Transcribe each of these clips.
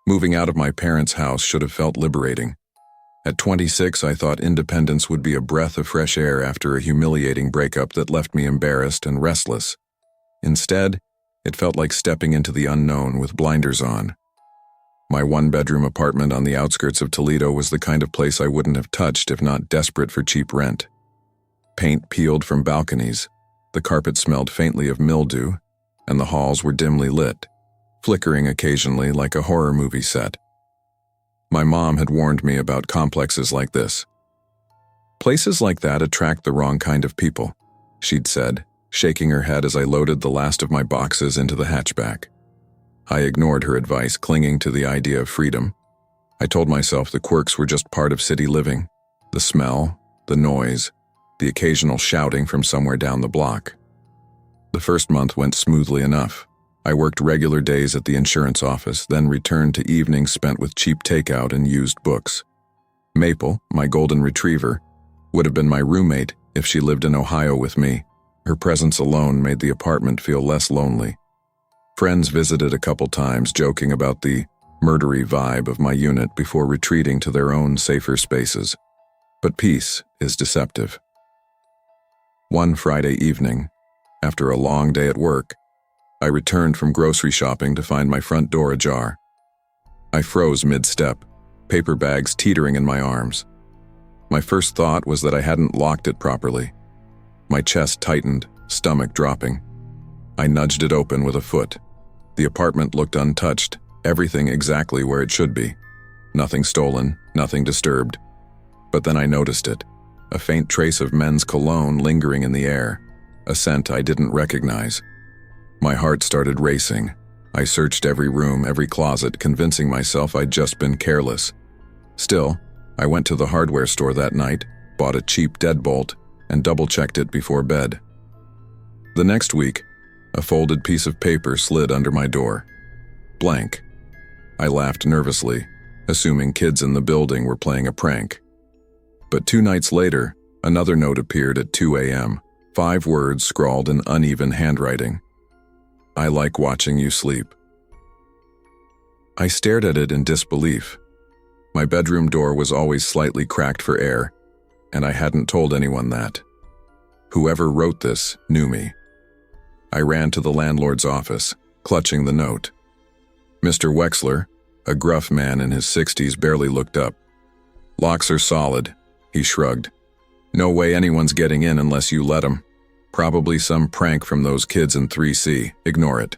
Moving out of my parents' house should have felt liberating. At 26, I thought independence would be a breath of fresh air after a humiliating breakup that left me embarrassed and restless. Instead, it felt like stepping into the unknown with blinders on. My one-bedroom apartment on the outskirts of Toledo was the kind of place I wouldn't have touched if not desperate for cheap rent. Paint peeled from balconies, the carpet smelled faintly of mildew, and the halls were dimly lit, flickering occasionally like a horror movie set. My mom had warned me about complexes like this. Places like that attract the wrong kind of people, she'd said, shaking her head as I loaded the last of my boxes into the hatchback. I ignored her advice, clinging to the idea of freedom. I told myself the quirks were just part of city living, the smell, the noise, the occasional shouting from somewhere down the block. The first month went smoothly enough. I worked regular days at the insurance office, then returned to evenings spent with cheap takeout and used books. Maple, my golden retriever, would have been my roommate if she lived in Ohio with me. Her presence alone made the apartment feel less lonely. Friends visited a couple times, joking about the murdery vibe of my unit before retreating to their own safer spaces. But peace is deceptive. One Friday evening, after a long day at work, I returned from grocery shopping to find my front door ajar. I froze mid-step, paper bags teetering in my arms. My first thought was that I hadn't locked it properly. My chest tightened, stomach dropping. I nudged it open with a foot. The apartment looked untouched, everything exactly where it should be. Nothing stolen, nothing disturbed. But then I noticed it, a faint trace of men's cologne lingering in the air, a scent I didn't recognize. My heart started racing. I searched every room, every closet, convincing myself I'd just been careless. Still, I went to the hardware store that night, bought a cheap deadbolt, and double-checked it before bed. The next week, a folded piece of paper slid under my door. Blank. I laughed nervously, assuming kids in the building were playing a prank. But 2 nights later, another note appeared at 2 a.m., 5 words scrawled in uneven handwriting. I like watching you sleep. I stared at it in disbelief. My bedroom door was always slightly cracked for air, and I hadn't told anyone that. Whoever wrote this knew me. I ran to the landlord's office, clutching the note. Mr. Wexler, a gruff man in his 60s, barely looked up. "Locks are solid," he shrugged. "No way anyone's getting in unless you let them. Probably some prank from those kids in 3C. Ignore it."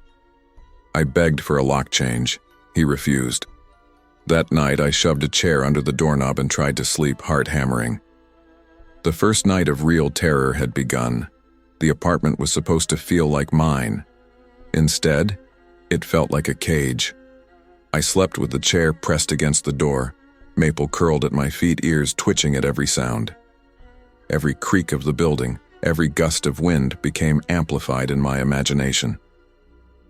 I begged for a lock change. He refused. That night, I shoved a chair under the doorknob and tried to sleep, heart hammering. The first night of real terror had begun. The apartment was supposed to feel like mine. Instead, it felt like a cage. I slept with the chair pressed against the door, Maple curled at my feet, ears twitching at every sound. Every creak of the building, every gust of wind became amplified in my imagination.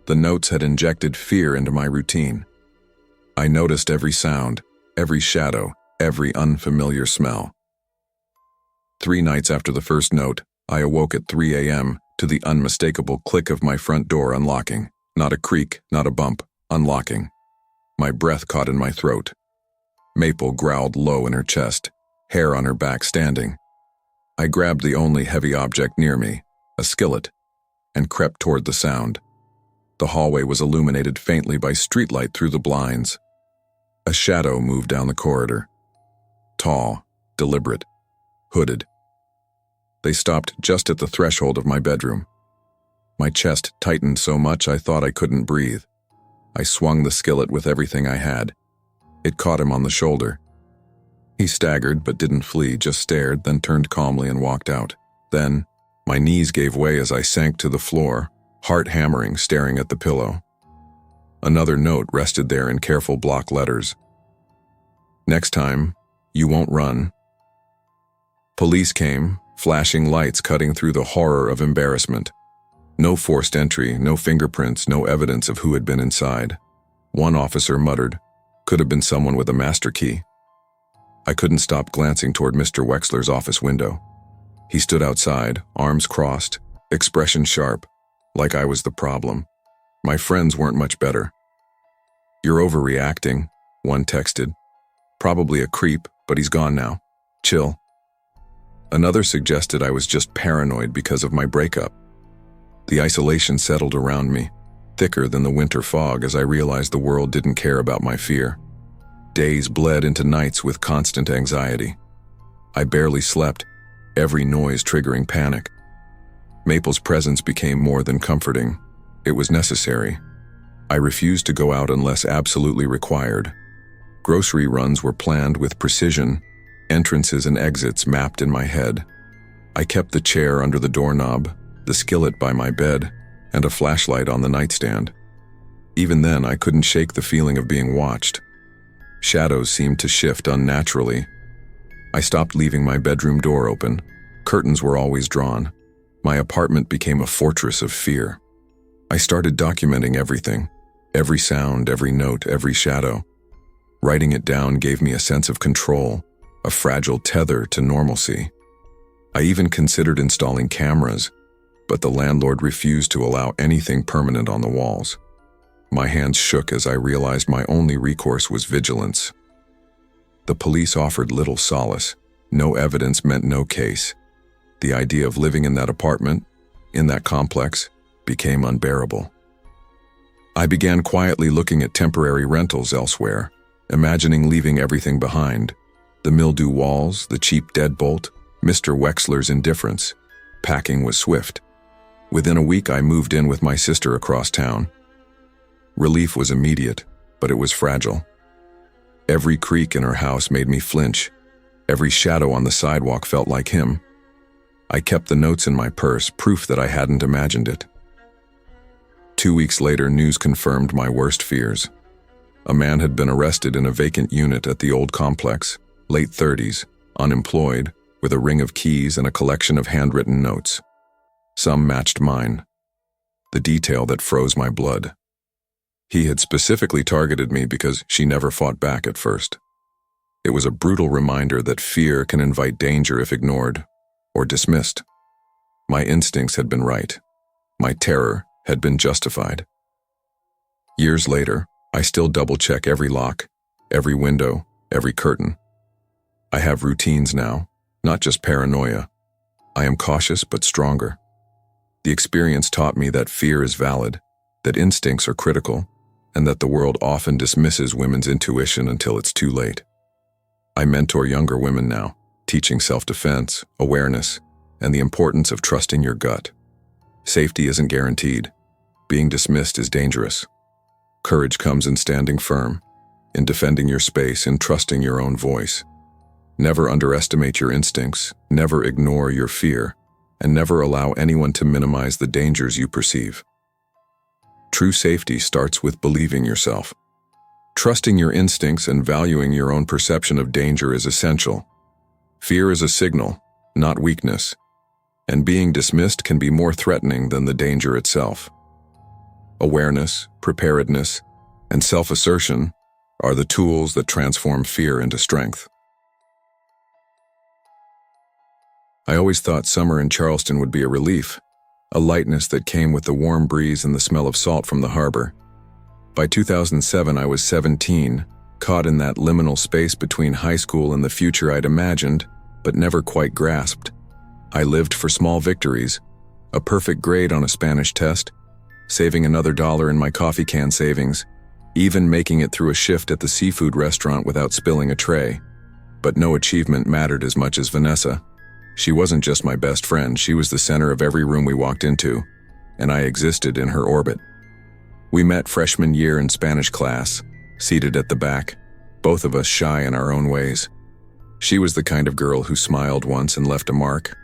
The notes had injected fear into my routine. I noticed every sound, every shadow, every unfamiliar smell. 3 nights after the first note, I awoke at 3 a.m. to the unmistakable click of my front door unlocking. Not a creak, not a bump, unlocking. My breath caught in my throat. Maple growled low in her chest, hair on her back standing. I grabbed the only heavy object near me, a skillet, and crept toward the sound. The hallway was illuminated faintly by streetlight through the blinds. A shadow moved down the corridor. Tall, deliberate, hooded. They stopped just at the threshold of my bedroom. My chest tightened so much I thought I couldn't breathe. I swung the skillet with everything I had. It caught him on the shoulder. He staggered but didn't flee, just stared, then turned calmly and walked out. Then, my knees gave way as I sank to the floor, heart hammering, staring at the pillow. Another note rested there in careful block letters. "Next time, you won't run." Police came, flashing lights cutting through the horror of embarrassment. No forced entry, no fingerprints, no evidence of who had been inside. One officer muttered, "Could have been someone with a master key." I couldn't stop glancing toward Mr. Wexler's office window. He stood outside, arms crossed, expression sharp, like I was the problem. My friends weren't much better. "You're overreacting," one texted. "Probably a creep, but he's gone now. Chill." Another suggested I was just paranoid because of my breakup. The isolation settled around me, thicker than the winter fog as I realized the world didn't care about my fear. Days bled into nights with constant anxiety. I barely slept, every noise triggering panic. Maple's presence became more than comforting. It was necessary. I refused to go out unless absolutely required. Grocery runs were planned with precision, entrances and exits mapped in my head. I kept the chair under the doorknob, the skillet by my bed, and a flashlight on the nightstand. Even then, I couldn't shake the feeling of being watched. Shadows seemed to shift unnaturally. I stopped leaving my bedroom door open. Curtains were always drawn. My apartment became a fortress of fear. I started documenting everything, every sound, every note, every shadow. Writing it down gave me a sense of control, a fragile tether to normalcy. I even considered installing cameras, but the landlord refused to allow anything permanent on the walls. My hands shook as I realized my only recourse was vigilance. The police offered little solace. No evidence meant no case. The idea of living in that apartment, in that complex, became unbearable. I began quietly looking at temporary rentals elsewhere, imagining leaving everything behind. The mildew walls, the cheap deadbolt, Mr. Wexler's indifference. Packing was swift. Within a week, I moved in with my sister across town. Relief was immediate, but it was fragile. Every creak in her house made me flinch. Every shadow on the sidewalk felt like him. I kept the notes in my purse, proof that I hadn't imagined it. 2 weeks later, news confirmed my worst fears. A man had been arrested in a vacant unit at the old complex, late 30s, unemployed, with a ring of keys and a collection of handwritten notes. Some matched mine. The detail that froze my blood. He had specifically targeted me because she never fought back at first. It was a brutal reminder that fear can invite danger if ignored or dismissed. My instincts had been right. My terror had been justified. Years later, I still double-check every lock, every window, every curtain. I have routines now, not just paranoia. I am cautious but stronger. The experience taught me that fear is valid, that instincts are critical, and that the world often dismisses women's intuition until it's too late. I mentor younger women now, teaching self-defense, awareness, and the importance of trusting your gut. Safety isn't guaranteed. Being dismissed is dangerous. Courage comes in standing firm, in defending your space, in trusting your own voice. Never underestimate your instincts, never ignore your fear, and never allow anyone to minimize the dangers you perceive. True safety starts with believing yourself. Trusting your instincts and valuing your own perception of danger is essential. Fear is a signal, not weakness, and being dismissed can be more threatening than the danger itself. Awareness, preparedness, and self-assertion are the tools that transform fear into strength. I always thought summer in Charleston would be a relief, a lightness that came with the warm breeze and the smell of salt from the harbor. By 2007, I was 17, caught in that liminal space between high school and the future I'd imagined, but never quite grasped. I lived for small victories, a perfect grade on a Spanish test, saving another $1 in my coffee can savings, even making it through a shift at the seafood restaurant without spilling a tray. But no achievement mattered as much as Vanessa. She wasn't just my best friend, she was the center of every room we walked into, and I existed in her orbit. We met freshman year in Spanish class, seated at the back, both of us shy in our own ways. She was the kind of girl who smiled once and left a mark.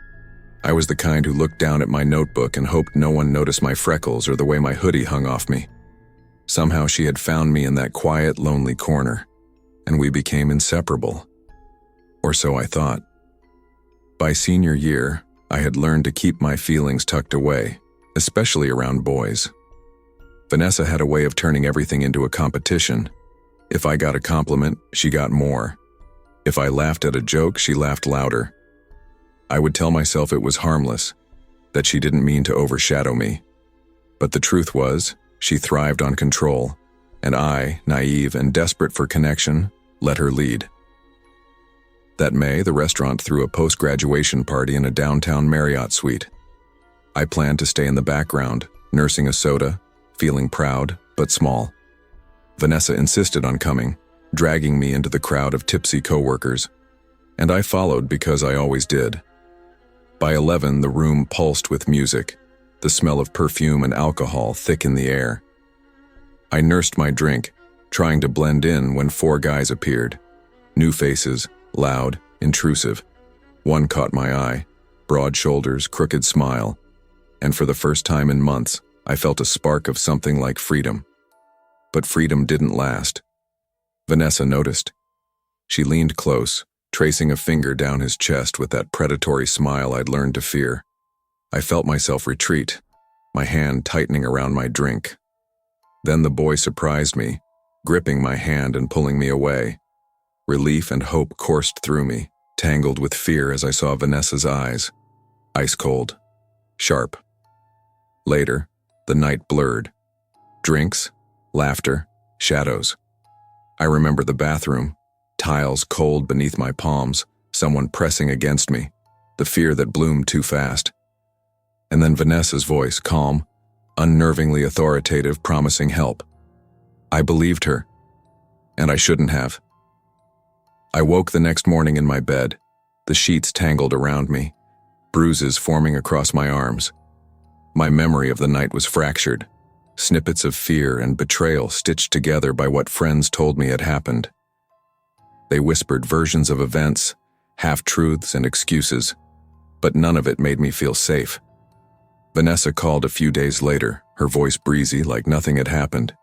I was the kind who looked down at my notebook and hoped no one noticed my freckles or the way my hoodie hung off me. Somehow she had found me in that quiet, lonely corner, and we became inseparable. Or so I thought. By senior year, I had learned to keep my feelings tucked away, especially around boys. Vanessa had a way of turning everything into a competition. If I got a compliment, she got more. If I laughed at a joke, she laughed louder. I would tell myself it was harmless, that she didn't mean to overshadow me. But the truth was, she thrived on control, and I, naive and desperate for connection, let her lead. That May, the restaurant threw a post-graduation party in a downtown Marriott suite. I planned to stay in the background, nursing a soda, feeling proud but small. Vanessa insisted on coming, dragging me into the crowd of tipsy coworkers, and I followed because I always did. By 11, the room pulsed with music, the smell of perfume and alcohol thick in the air. I nursed my drink, trying to blend in when 4 guys appeared. New faces, loud, intrusive. One caught my eye, broad shoulders, crooked smile, and for the first time in months, I felt a spark of something like freedom. But freedom didn't last. Vanessa noticed. She leaned close, tracing a finger down his chest with that predatory smile I'd learned to fear. I felt myself retreat, my hand tightening around my drink. Then the boy surprised me, gripping my hand and pulling me away. Relief and hope coursed through me, tangled with fear as I saw Vanessa's eyes. Ice cold. Sharp. Later, the night blurred. Drinks, laughter, shadows. I remember the bathroom, tiles cold beneath my palms, someone pressing against me, the fear that bloomed too fast. And then Vanessa's voice, calm, unnervingly authoritative, promising help. I believed her, and I shouldn't have. I woke the next morning in my bed, the sheets tangled around me, bruises forming across my arms. My memory of the night was fractured, snippets of fear and betrayal stitched together by what friends told me had happened. They whispered versions of events, half-truths and excuses, but none of it made me feel safe. Vanessa called a few days later, her voice breezy like nothing had happened.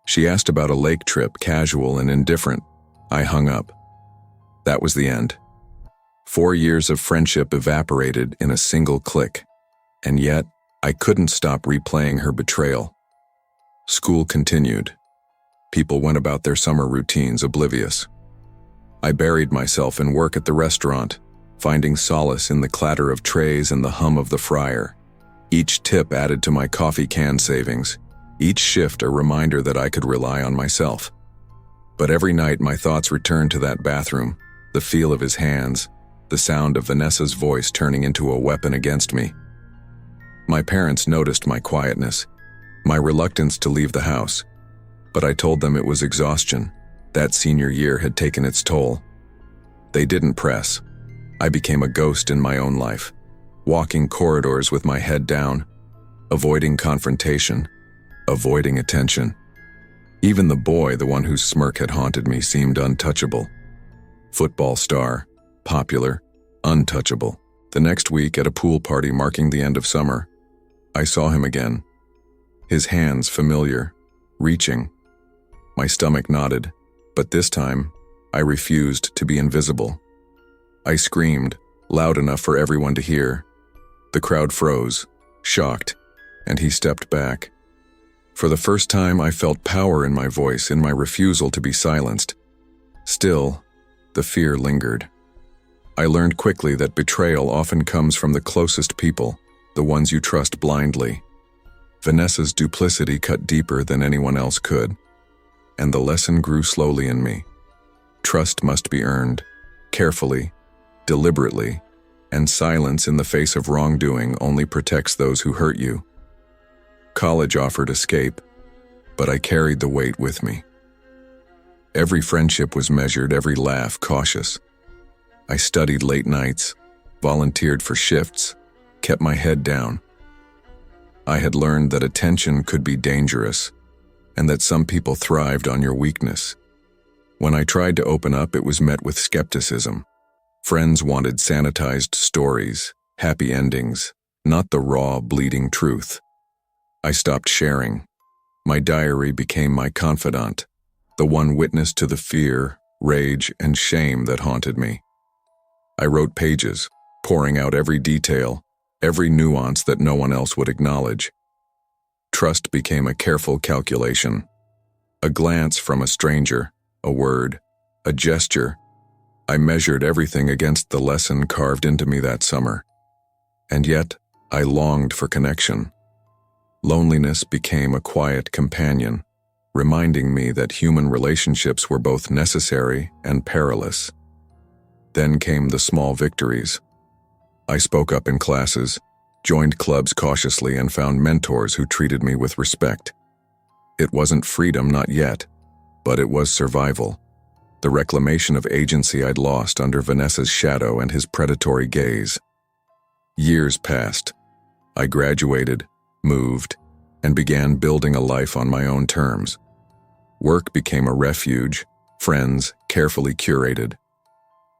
She asked about a lake trip, casual and indifferent. I hung up. That was the end. 4 years of friendship evaporated in a single click, and yet I couldn't stop replaying her betrayal. School continued. People went about their summer routines oblivious. I buried myself in work at the restaurant, finding solace in the clatter of trays and the hum of the fryer. Each tip added to my coffee can savings, each shift a reminder that I could rely on myself. But every night my thoughts returned to that bathroom, the feel of his hands, the sound of Vanessa's voice turning into a weapon against me. My parents noticed my quietness, my reluctance to leave the house, but I told them it was exhaustion. That senior year had taken its toll. They didn't press. I became a ghost in my own life, walking corridors with my head down, avoiding confrontation, avoiding attention. Even the boy, the one whose smirk had haunted me, seemed untouchable. Football star, popular, untouchable. The next week, at a pool party marking the end of summer, I saw him again. His hands familiar, reaching. My stomach nodded, but this time, I refused to be invisible. I screamed, loud enough for everyone to hear. The crowd froze, shocked, and he stepped back. For the first time, I felt power in my voice, in my refusal to be silenced. Still, the fear lingered. I learned quickly that betrayal often comes from the closest people, the ones you trust blindly. Vanessa's duplicity cut deeper than anyone else could, and the lesson grew slowly in me. Trust must be earned, carefully, deliberately, and silence in the face of wrongdoing only protects those who hurt you. College offered escape, but I carried the weight with me. Every friendship was measured, every laugh cautious. I studied late nights, volunteered for shifts, kept my head down. I had learned that attention could be dangerous, and that some people thrived on your weakness. When I tried to open up, it was met with skepticism. Friends wanted sanitized stories, happy endings, not the raw, bleeding truth. I stopped sharing. My diary became my confidant, the one witness to the fear, rage, and shame that haunted me. I wrote pages, pouring out every detail, every nuance that no one else would acknowledge. Trust became a careful calculation. A glance from a stranger, a word, a gesture. I measured everything against the lesson carved into me that summer. And yet, I longed for connection. Loneliness became a quiet companion, reminding me that human relationships were both necessary and perilous. Then came the small victories. I spoke up in classes, joined clubs cautiously, and found mentors who treated me with respect. It wasn't freedom, not yet, but it was survival. The reclamation of agency I'd lost under Vanessa's shadow and his predatory gaze. Years passed. I graduated, moved, and began building a life on my own terms. Work became a refuge, friends carefully curated.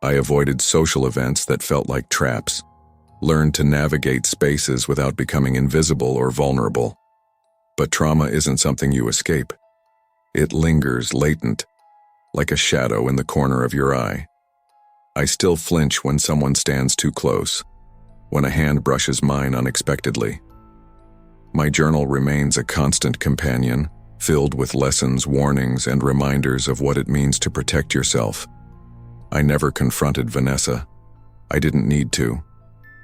I avoided social events that felt like traps, learned to navigate spaces without becoming invisible or vulnerable. But trauma isn't something you escape. It lingers latent, like a shadow in the corner of your eye. I still flinch when someone stands too close, when a hand brushes mine unexpectedly. My journal remains a constant companion, filled with lessons, warnings, and reminders of what it means to protect yourself. I never confronted Vanessa. I didn't need to.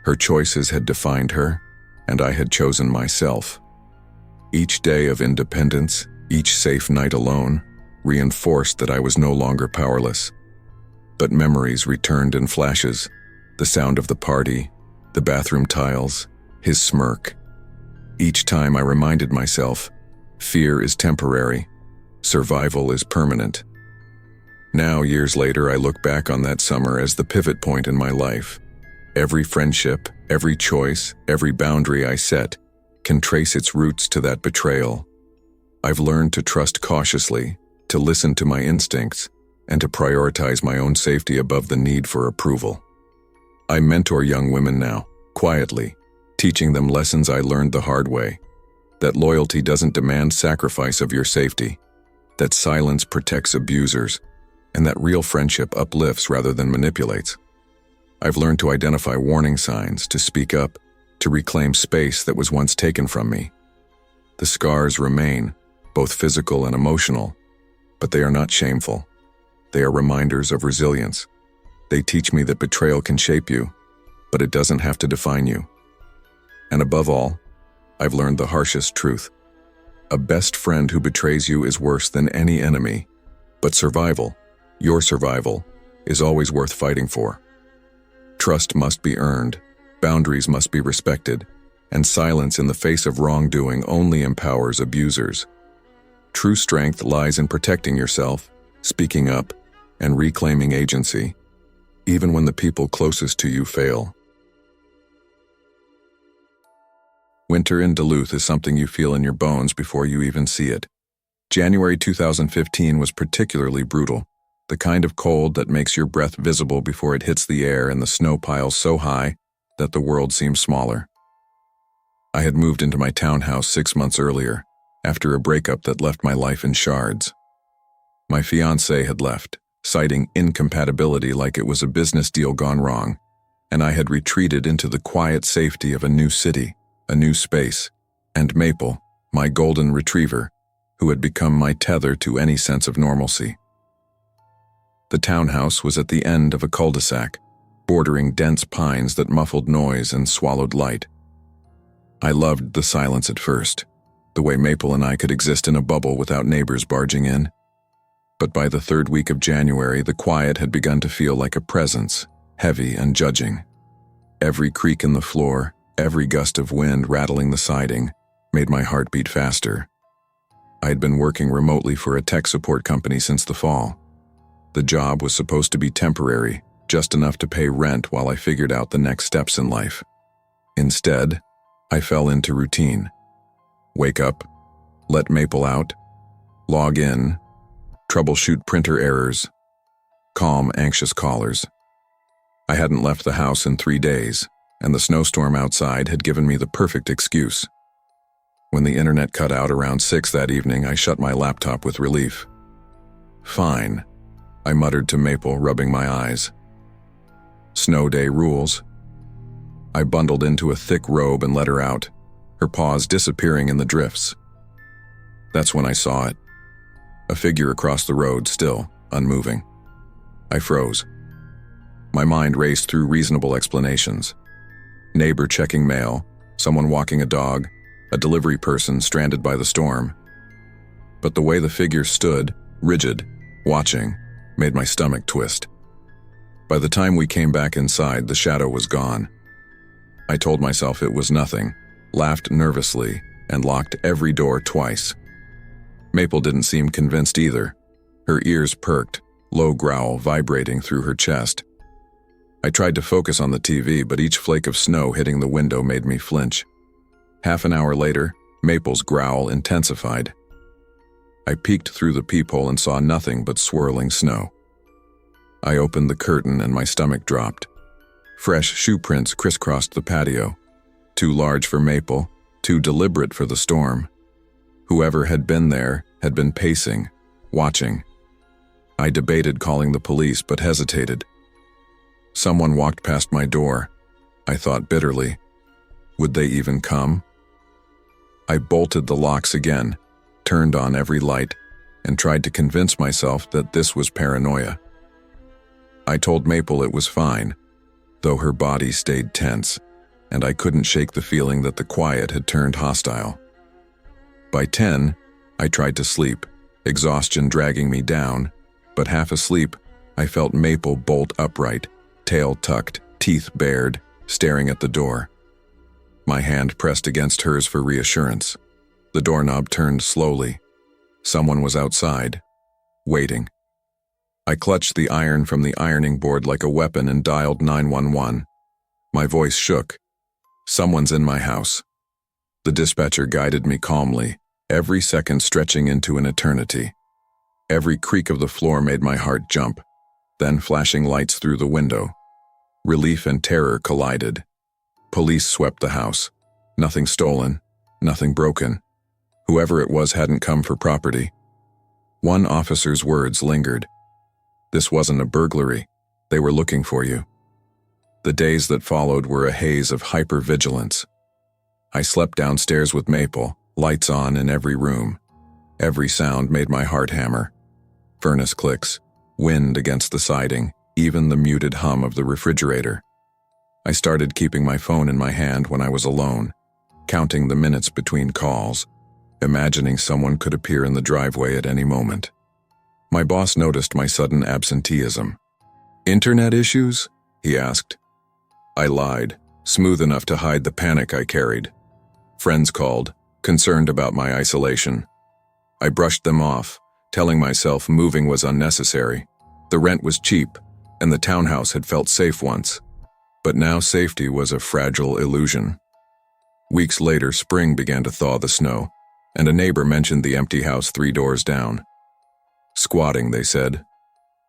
Her choices had defined her, and I had chosen myself. Each day of independence, each safe night alone, reinforced that I was no longer powerless. But memories returned in flashes, the sound of the party, the bathroom tiles, his smirk. Each time I reminded myself, fear is temporary, survival is permanent. Now, years later, I look back on that summer as the pivot point in my life. Every friendship, every choice, every boundary I set can trace its roots to that betrayal. I've learned to trust cautiously, to listen to my instincts, and to prioritize my own safety above the need for approval. I mentor young women now, quietly, teaching them lessons I learned the hard way. That loyalty doesn't demand sacrifice of your safety, that silence protects abusers, and that real friendship uplifts rather than manipulates. I've learned to identify warning signs, to speak up, to reclaim space that was once taken from me. The scars remain, both physical and emotional, but they are not shameful. They are reminders of resilience. They teach me that betrayal can shape you, but it doesn't have to define you. And above all, I've learned the harshest truth. A best friend who betrays you is worse than any enemy, but survival, your survival, is always worth fighting for. Trust must be earned, boundaries must be respected, and silence in the face of wrongdoing only empowers abusers. True strength lies in protecting yourself, speaking up, and reclaiming agency, even when the people closest to you fail. Winter in Duluth is something you feel in your bones before you even see it. January 2015 was particularly brutal, the kind of cold that makes your breath visible before it hits the air and the snow piles so high that the world seems smaller. I had moved into my townhouse 6 months earlier, after a breakup that left my life in shards. My fiancé had left, citing incompatibility like it was a business deal gone wrong, and I had retreated into the quiet safety of a new city, a new space, and Maple, my golden retriever, who had become my tether to any sense of normalcy. The townhouse was at the end of a cul-de-sac, bordering dense pines that muffled noise and swallowed light. I loved the silence at first, the way Maple and I could exist in a bubble without neighbors barging in. But by the third week of January, the quiet had begun to feel like a presence, heavy and judging. Every creak in the floor, every gust of wind rattling the siding, made my heart beat faster. I had been working remotely for a tech support company since the fall. The job was supposed to be temporary, just enough to pay rent while I figured out the next steps in life. Instead, I fell into routine. Wake up, let Maple out, log in, troubleshoot printer errors, calm anxious callers. I hadn't left the house in 3 days, and the snowstorm outside had given me the perfect excuse. When the internet cut out around 6 that evening, I shut my laptop with relief. Fine, I muttered to Maple, rubbing my eyes. Snow day rules. I bundled into a thick robe and let her out, her paws disappearing in the drifts. That's when I saw it. A figure across the road, still unmoving. I froze. My mind raced through reasonable explanations. Neighbor checking mail, someone walking a dog, a delivery person stranded by the storm. but the way the figure stood, rigid, watching, made my stomach twist. By the time we came back inside, the shadow was gone. I told myself it was nothing, laughed nervously, and locked every door twice. Maple didn't seem convinced either. Her ears perked, low growl vibrating through her chest. I tried to focus on the TV, but each flake of snow hitting the window made me flinch. Half an hour later, Maple's growl intensified. I peeked through the peephole and saw nothing but swirling snow. I opened the curtain and my stomach dropped. Fresh shoe prints crisscrossed the patio. Too large for Maple, too deliberate for the storm. Whoever had been there had been pacing, watching. I debated calling the police, but hesitated. Someone walked past my door. I thought bitterly. Would they even come? I bolted the locks again, turned on every light, and tried to convince myself that this was paranoia. I told Maple it was fine, though her body stayed tense, and I couldn't shake the feeling that the quiet had turned hostile. By 10, I tried to sleep, exhaustion dragging me down, but half asleep, I felt Maple bolt upright, tail tucked, teeth bared, staring at the door. My hand pressed against hers for reassurance. The doorknob turned slowly. Someone was outside, waiting. I clutched the iron from the ironing board like a weapon and dialed 911. My voice shook. Someone's in my house. The dispatcher guided me calmly, every second stretching into an eternity. Every creak of the floor made my heart jump, then flashing lights through the window. Relief and terror collided. Police swept the house. Nothing stolen, nothing broken. Whoever it was hadn't come for property. One officer's words lingered. This wasn't a burglary. They were looking for you. The days that followed were a haze of hypervigilance. I slept downstairs with Maple, lights on in every room. Every sound made my heart hammer. Furnace clicks, wind against the siding, even the muted hum of the refrigerator. I started keeping my phone in my hand when I was alone, counting the minutes between calls, imagining someone could appear in the driveway at any moment. My boss noticed my sudden absenteeism. "Internet issues?" he asked. I lied, smooth enough to hide the panic I carried. Friends called, concerned about my isolation. I brushed them off, telling myself moving was unnecessary. The rent was cheap, and the townhouse had felt safe once. But now safety was a fragile illusion. Weeks later, spring began to thaw the snow, and a neighbor mentioned the empty house 3 doors down. Squatting, they said.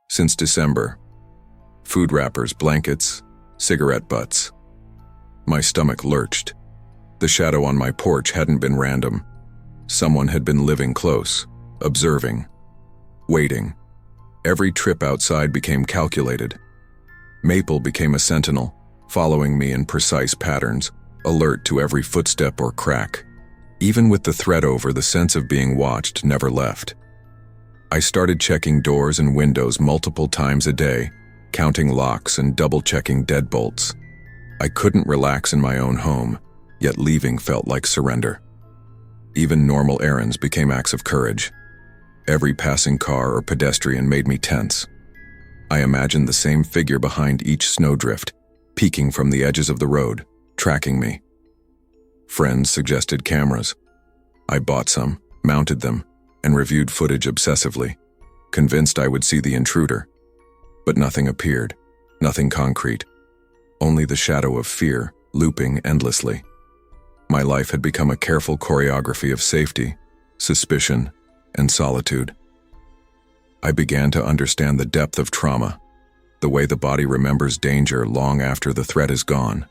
Since December. Food wrappers, blankets, cigarette butts. My stomach lurched. The shadow on my porch hadn't been random. Someone had been living close, observing, waiting. Every trip outside became calculated. Maple became a sentinel, following me in precise patterns, alert to every footstep or crack. Even with the threat over, the sense of being watched never left. I started checking doors and windows multiple times a day, counting locks and double-checking deadbolts. I couldn't relax in my own home, yet leaving felt like surrender. Even normal errands became acts of courage. Every passing car or pedestrian made me tense. I imagined the same figure behind each snowdrift, peeking from the edges of the road, tracking me. Friends suggested cameras. I bought some, mounted them, and reviewed footage obsessively, convinced I would see the intruder. But nothing appeared, nothing concrete, only the shadow of fear looping endlessly. My life had become a careful choreography of safety, suspicion, and solitude. I began to understand the depth of trauma, the way the body remembers danger long after the threat is gone.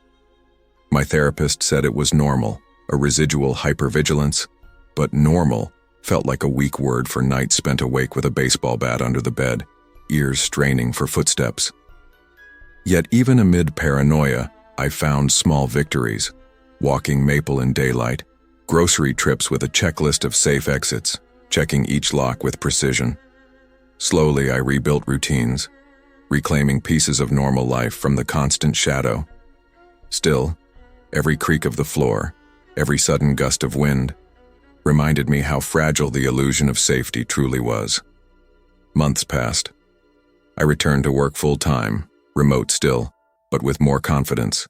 My therapist said it was normal, a residual hypervigilance, but normal felt like a weak word for nights spent awake with a baseball bat under the bed, ears straining for footsteps. Yet even amid paranoia, I found small victories: walking Maple in daylight, grocery trips with a checklist of safe exits, checking each lock with precision. Slowly, I rebuilt routines, reclaiming pieces of normal life from the constant shadow. Still, every creak of the floor, every sudden gust of wind, reminded me how fragile the illusion of safety truly was. Months passed. I returned to work full-time, remote still, but with more confidence.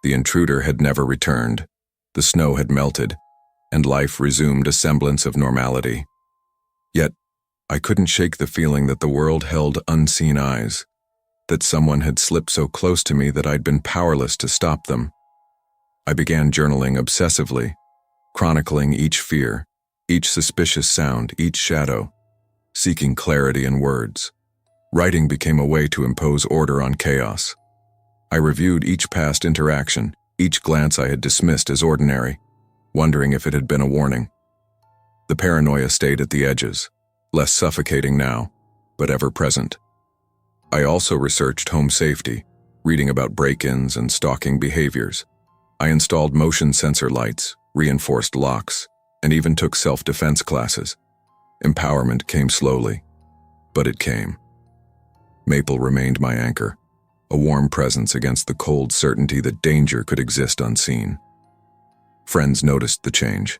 The intruder had never returned, the snow had melted, and life resumed a semblance of normality. Yet, I couldn't shake the feeling that the world held unseen eyes, that someone had slipped so close to me that I'd been powerless to stop them. I began journaling obsessively, chronicling each fear, each suspicious sound, each shadow, seeking clarity in words. Writing became a way to impose order on chaos. I reviewed each past interaction, each glance I had dismissed as ordinary, wondering if it had been a warning. The paranoia stayed at the edges, less suffocating now, but ever present. I also researched home safety, reading about break-ins and stalking behaviors. I installed motion sensor lights, reinforced locks, and even took self-defense classes. Empowerment came slowly, but it came. Maple remained my anchor, a warm presence against the cold certainty that danger could exist unseen. Friends noticed the change.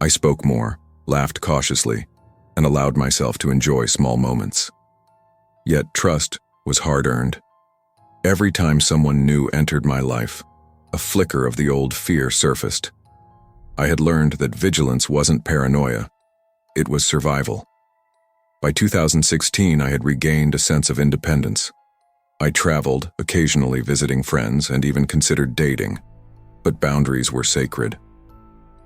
I spoke more, laughed cautiously, and allowed myself to enjoy small moments. Yet trust was hard-earned. Every time someone new entered my life, a flicker of the old fear surfaced. I had learned that vigilance wasn't paranoia, it was survival. By 2016, I had regained a sense of independence. I traveled, occasionally visiting friends, and even considered dating, but boundaries were sacred.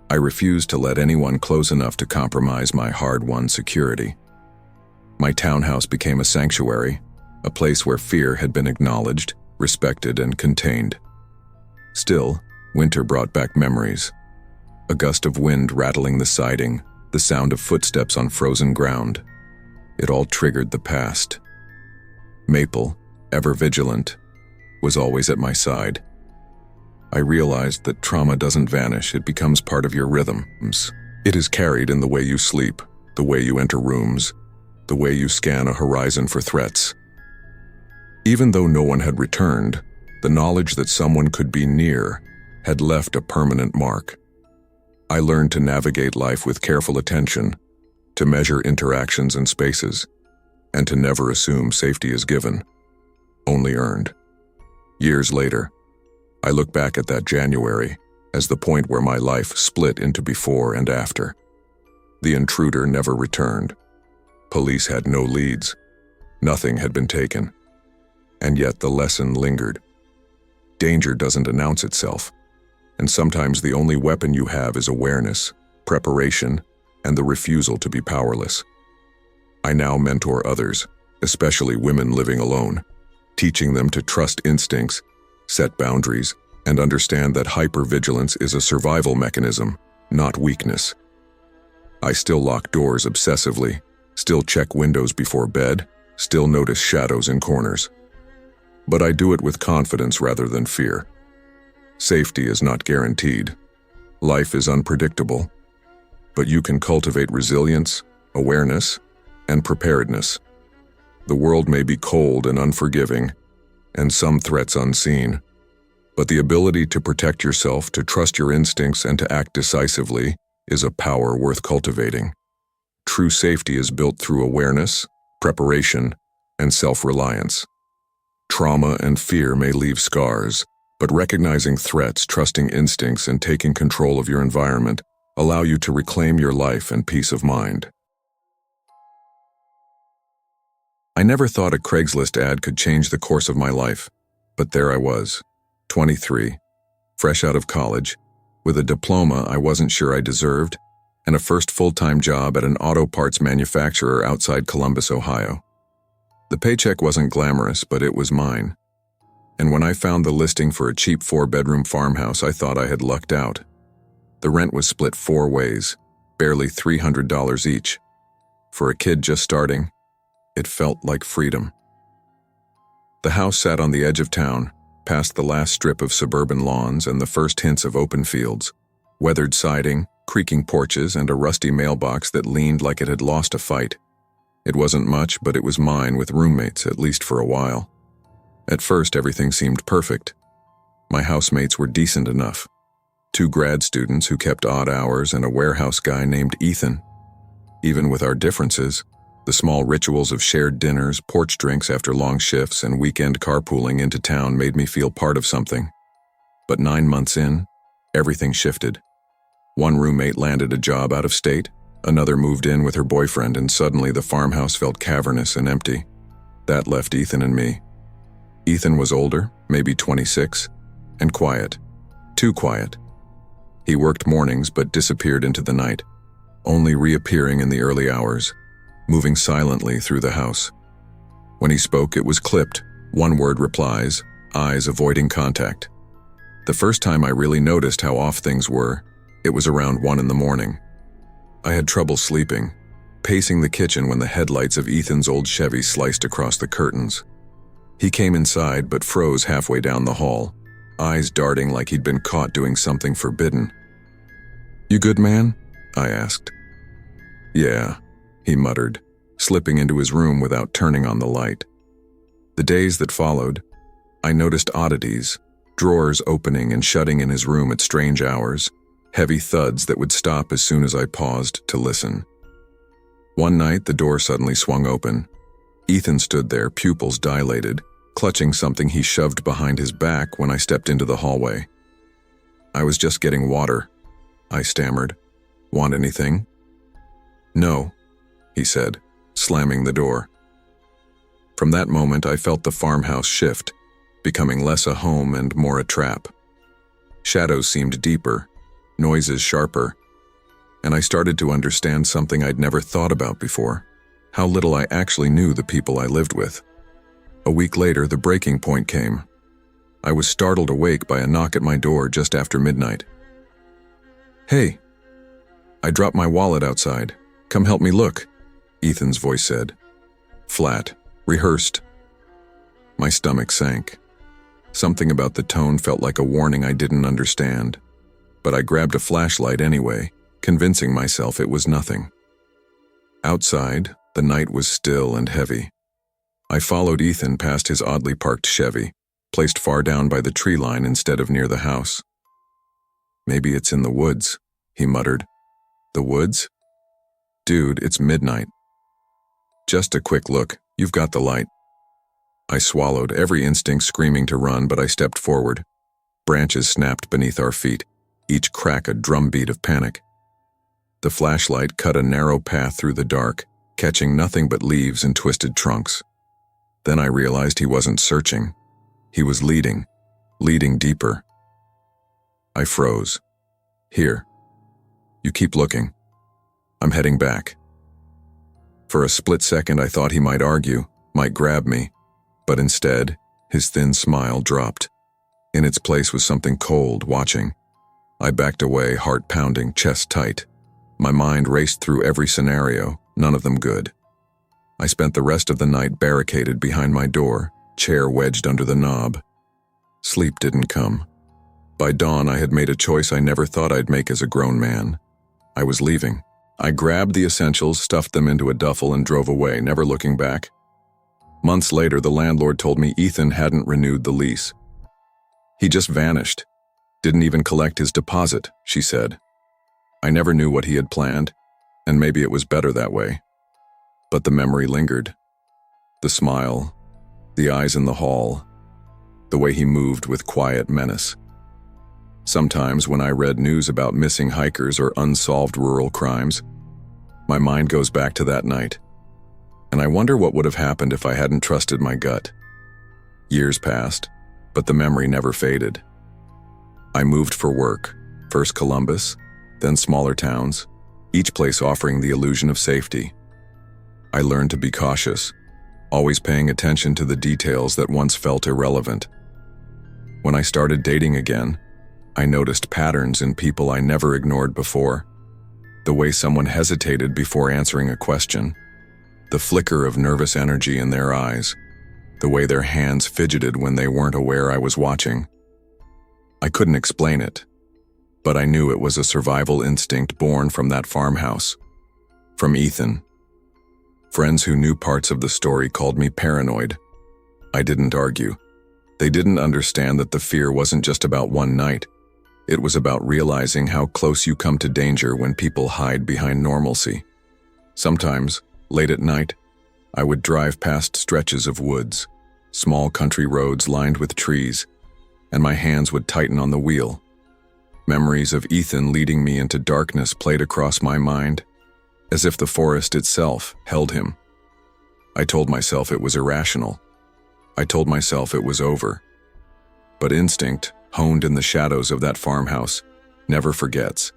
I refused to let anyone close enough to compromise my hard-won security. My townhouse became a sanctuary, a place where fear had been acknowledged, respected, and contained. Still, winter brought back memories. A gust of wind rattling the siding, the sound of footsteps on frozen ground. It all triggered the past. Maple, ever vigilant, was always at my side. I realized that trauma doesn't vanish, it becomes part of your rhythms. It is carried in the way you sleep, the way you enter rooms, the way you scan a horizon for threats. Even though no one had returned, the knowledge that someone could be near had left a permanent mark. I learned to navigate life with careful attention, to measure interactions and spaces, and to never assume safety is given, only earned. Years later, I look back at that January as the point where my life split into before and after. The intruder never returned. Police had no leads. Nothing had been taken. And yet the lesson lingered. Danger doesn't announce itself, and sometimes the only weapon you have is awareness, preparation, and the refusal to be powerless. I now mentor others, especially women living alone, teaching them to trust instincts, set boundaries, and understand that hypervigilance is a survival mechanism, not weakness. I still lock doors obsessively, still check windows before bed, still notice shadows in corners. But I do it with confidence rather than fear. Safety is not guaranteed. Life is unpredictable. But you can cultivate resilience, awareness, and preparedness. The world may be cold and unforgiving, and some threats unseen. But the ability to protect yourself, to trust your instincts, and to act decisively is a power worth cultivating. True safety is built through awareness, preparation, and self-reliance. Trauma and fear may leave scars, but recognizing threats, trusting instincts, and taking control of your environment allow you to reclaim your life and peace of mind. I never thought a Craigslist ad could change the course of my life, but there I was, 23, fresh out of college, with a diploma I wasn't sure I deserved, and a first full-time job at an auto parts manufacturer outside Columbus, Ohio. The paycheck wasn't glamorous, but it was mine. And when I found the listing for a cheap 4-bedroom farmhouse, I thought I had lucked out. The rent was split 4 ways, barely $300 each. For a kid just starting, it felt like freedom. The house sat on the edge of town, past the last strip of suburban lawns and the first hints of open fields, weathered siding, creaking porches, and a rusty mailbox that leaned like it had lost a fight. It wasn't much, but it was mine with roommates, at least for a while. At first, everything seemed perfect. My housemates were decent enough. 2 grad students who kept odd hours, and a warehouse guy named Ethan. Even with our differences, the small rituals of shared dinners, porch drinks after long shifts, and weekend carpooling into town made me feel part of something. But 9 months in, everything shifted. One roommate landed a job out of state, another moved in with her boyfriend, and suddenly the farmhouse felt cavernous and empty. That left Ethan and me. Ethan was older, maybe 26, and quiet. Too quiet. He worked mornings but disappeared into the night, only reappearing in the early hours, moving silently through the house. When he spoke, it was clipped, one-word replies, eyes avoiding contact. The first time I really noticed how off things were, it was around 1 in the morning. I had trouble sleeping, pacing the kitchen when the headlights of Ethan's old Chevy sliced across the curtains. He came inside but froze halfway down the hall, eyes darting like he'd been caught doing something forbidden. "You good, man?" I asked. "Yeah," he muttered, slipping into his room without turning on the light. The days that followed, I noticed oddities, drawers opening and shutting in his room at strange hours, heavy thuds that would stop as soon as I paused to listen. One night, the door suddenly swung open. Ethan stood there, pupils dilated, clutching something he shoved behind his back when I stepped into the hallway. "I was just getting water," I stammered. "Want anything?" "No," he said, slamming the door. From that moment, I felt the farmhouse shift, becoming less a home and more a trap. Shadows seemed deeper, noises sharper, and I started to understand something I'd never thought about before: how little I actually knew the people I lived with. A week later, the breaking point came. I was startled awake by a knock at my door just after midnight. "Hey, I dropped my wallet outside. Come help me look," Ethan's voice said. Flat, rehearsed. My stomach sank. Something about the tone felt like a warning I didn't understand, but I grabbed a flashlight anyway, convincing myself it was nothing. Outside, the night was still and heavy. I followed Ethan past his oddly parked Chevy, placed far down by the tree line instead of near the house. "Maybe it's in the woods," he muttered. "The woods? Dude, it's midnight." "Just a quick look, you've got the light." I swallowed, every instinct screaming to run, but I stepped forward. Branches snapped beneath our feet, each crack a drumbeat of panic. The flashlight cut a narrow path through the dark, catching nothing but leaves and twisted trunks. Then I realized he wasn't searching. He was leading deeper. I froze. "Here. You keep looking. I'm heading back." For a split second, I thought he might argue, might grab me, but instead, his thin smile dropped. In its place was something cold, watching. I backed away, heart pounding, chest tight. My mind raced through every scenario, none of them good. I spent the rest of the night barricaded behind my door, chair wedged under the knob. Sleep didn't come. By dawn, I had made a choice I never thought I'd make as a grown man. I was leaving. I grabbed the essentials, stuffed them into a duffel, and drove away, never looking back. Months later, the landlord told me Ethan hadn't renewed the lease. "He just vanished. Didn't even collect his deposit," she said. I never knew what he had planned, and maybe it was better that way. But the memory lingered. The smile, the eyes in the hall, the way he moved with quiet menace. Sometimes when I read news about missing hikers or unsolved rural crimes, my mind goes back to that night, and I wonder what would have happened if I hadn't trusted my gut. Years passed, but the memory never faded. I moved for work, first Columbus, then smaller towns, each place offering the illusion of safety. I learned to be cautious, always paying attention to the details that once felt irrelevant. When I started dating again, I noticed patterns in people I never ignored before. The way someone hesitated before answering a question, the flicker of nervous energy in their eyes, the way their hands fidgeted when they weren't aware I was watching. I couldn't explain it, but I knew it was a survival instinct born from that farmhouse, from Ethan. Friends who knew parts of the story called me paranoid. I didn't argue. They didn't understand that the fear wasn't just about one night. It was about realizing how close you come to danger when people hide behind normalcy. Sometimes, late at night, I would drive past stretches of woods, small country roads lined with trees, and my hands would tighten on the wheel. Memories of Ethan leading me into darkness played across my mind, as if the forest itself held him. I told myself it was irrational. I told myself it was over. But instinct, honed in the shadows of that farmhouse, never forgets.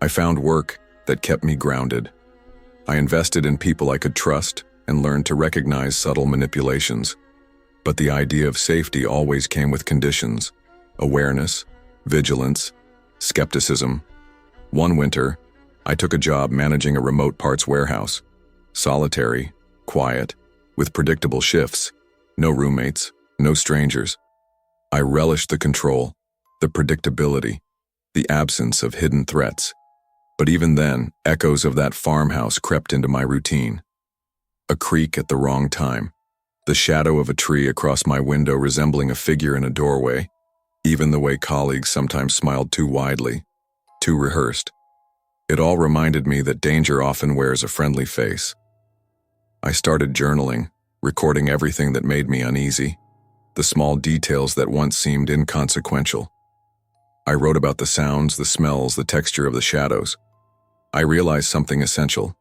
I found work that kept me grounded. I invested in people I could trust and learned to recognize subtle manipulations. But the idea of safety always came with conditions: awareness, vigilance, skepticism. One winter, I took a job managing a remote parts warehouse. Solitary, quiet, with predictable shifts. No roommates, no strangers. I relished the control, the predictability, the absence of hidden threats. But even then, echoes of that farmhouse crept into my routine. A creak at the wrong time, the shadow of a tree across my window resembling a figure in a doorway, even the way colleagues sometimes smiled too widely, too rehearsed. It all reminded me that danger often wears a friendly face. I started journaling, recording everything that made me uneasy, the small details that once seemed inconsequential. I wrote about the sounds, the smells, the texture of the shadows. I realized something essential.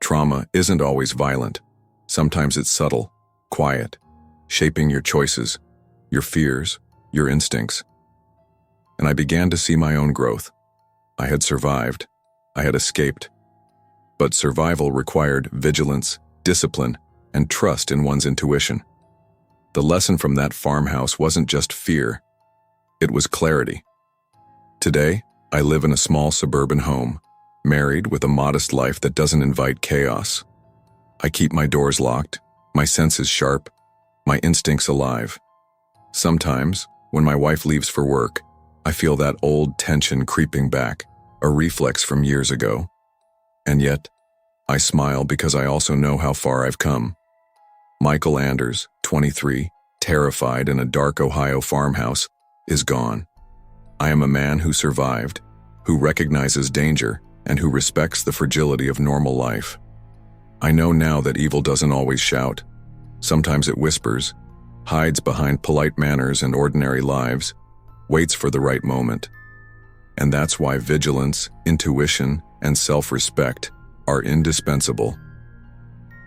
Trauma isn't always violent. Sometimes it's subtle, quiet, shaping your choices, your fears, your instincts. And I began to see my own growth. I had survived. I had escaped. But survival required vigilance, discipline, and trust in one's intuition. The lesson from that farmhouse wasn't just fear. It was clarity. Today, I live in a small suburban home, married with a modest life that doesn't invite chaos. I keep my doors locked, my senses sharp, my instincts alive. Sometimes, when my wife leaves for work, I feel that old tension creeping back, a reflex from years ago. And yet, I smile because I also know how far I've come. Michael Anders, 23, terrified in a dark Ohio farmhouse, is gone. I am a man who survived, who recognizes danger, and who respects the fragility of normal life. I know now that evil doesn't always shout. Sometimes it whispers, hides behind polite manners and ordinary lives, waits for the right moment. And that's why vigilance, intuition, and self-respect are indispensable.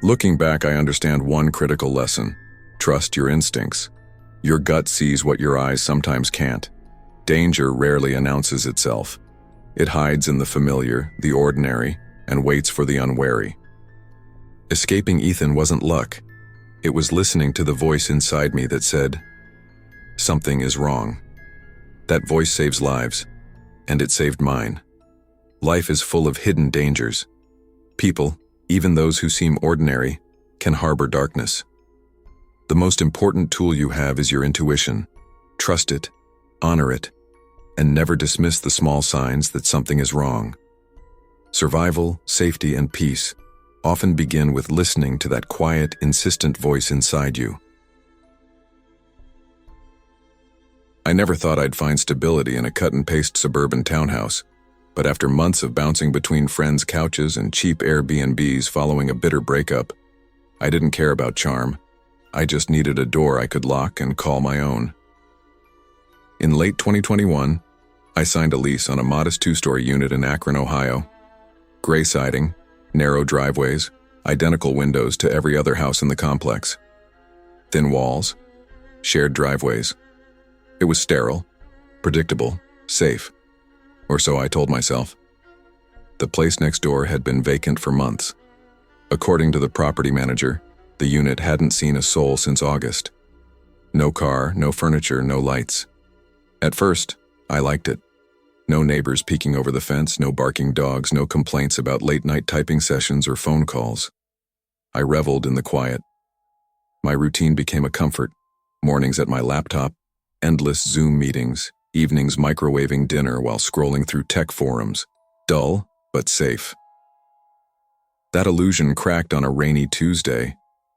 Looking back, I understand one critical lesson: trust your instincts. Your gut sees what your eyes sometimes can't. Danger rarely announces itself. It hides in the familiar, the ordinary, and waits for the unwary. Escaping Ethan wasn't luck. It was listening to the voice inside me that said, "Something is wrong." That voice saves lives, and it saved mine. Life is full of hidden dangers. People, even those who seem ordinary, can harbor darkness. The most important tool you have is your intuition. Trust it, honor it, and never dismiss the small signs that something is wrong. Survival, safety, and peace often begin with listening to that quiet, insistent voice inside you. I never thought I'd find stability in a cut-and-paste suburban townhouse, but after months of bouncing between friends' couches and cheap Airbnbs following a bitter breakup, I didn't care about charm. I just needed a door I could lock and call my own. In late 2021, I signed a lease on a modest 2-story unit in Akron, Ohio. Gray siding, narrow driveways, identical windows to every other house in the complex. Thin walls, shared driveways. It was sterile, predictable, safe. Or so I told myself. The place next door had been vacant for months. According to the property manager, the unit hadn't seen a soul since August. No car, no furniture, no lights. At first, I liked it. No neighbors peeking over the fence, no barking dogs, no complaints about late-night typing sessions or phone calls. I reveled in the quiet. My routine became a comfort. Mornings at my laptop, endless Zoom meetings, evenings microwaving dinner while scrolling through tech forums. Dull, but safe. That illusion cracked on a rainy Tuesday.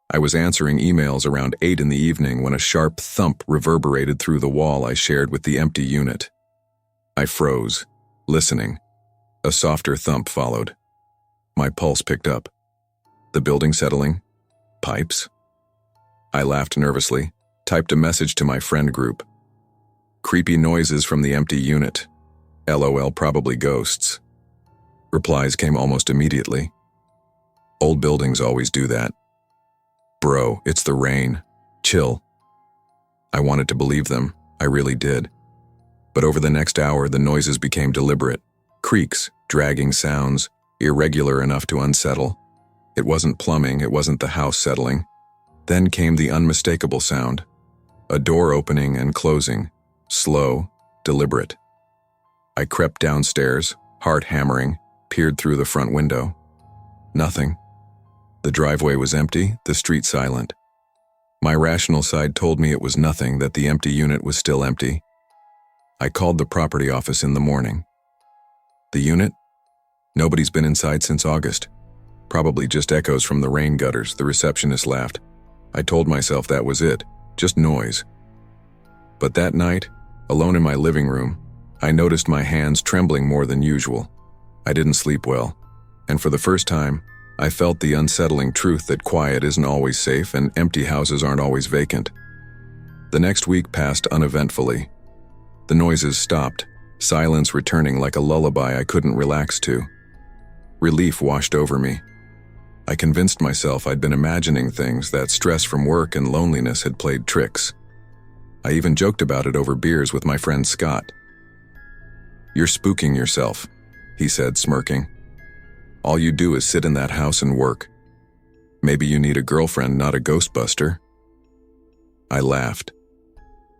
I was answering emails around 8 in the evening when a sharp thump reverberated through the wall I shared with the empty unit. I froze, listening. A softer thump followed. My pulse picked up. The building settling? Pipes? I laughed nervously, typed a message to my friend group. Creepy noises from the empty unit. LOL, probably ghosts. Replies came almost immediately. Old buildings always do that. Bro, it's the rain. Chill. I wanted to believe them. I really did. But over the next hour, the noises became deliberate. Creaks, dragging sounds, irregular enough to unsettle. It wasn't plumbing, it wasn't the house settling. Then came the unmistakable sound. A door opening and closing. Slow, deliberate. I crept downstairs, heart hammering, peered through the front window. Nothing. The driveway was empty, the street silent. My rational side told me it was nothing, that the empty unit was still empty. I called the property office in the morning. The unit? Nobody's been inside since August. Probably just echoes from the rain gutters, the receptionist laughed. I told myself that was it, just noise. But that night, alone in my living room, I noticed my hands trembling more than usual. I didn't sleep well, and for the first time, I felt the unsettling truth that quiet isn't always safe and empty houses aren't always vacant. The next week passed uneventfully. The noises stopped, silence returning like a lullaby I couldn't relax to. Relief washed over me. I convinced myself I'd been imagining things, that stress from work and loneliness had played tricks. I even joked about it over beers with my friend Scott. "You're spooking yourself," he said, smirking. "All you do is sit in that house and work. Maybe you need a girlfriend, not a ghostbuster." I laughed.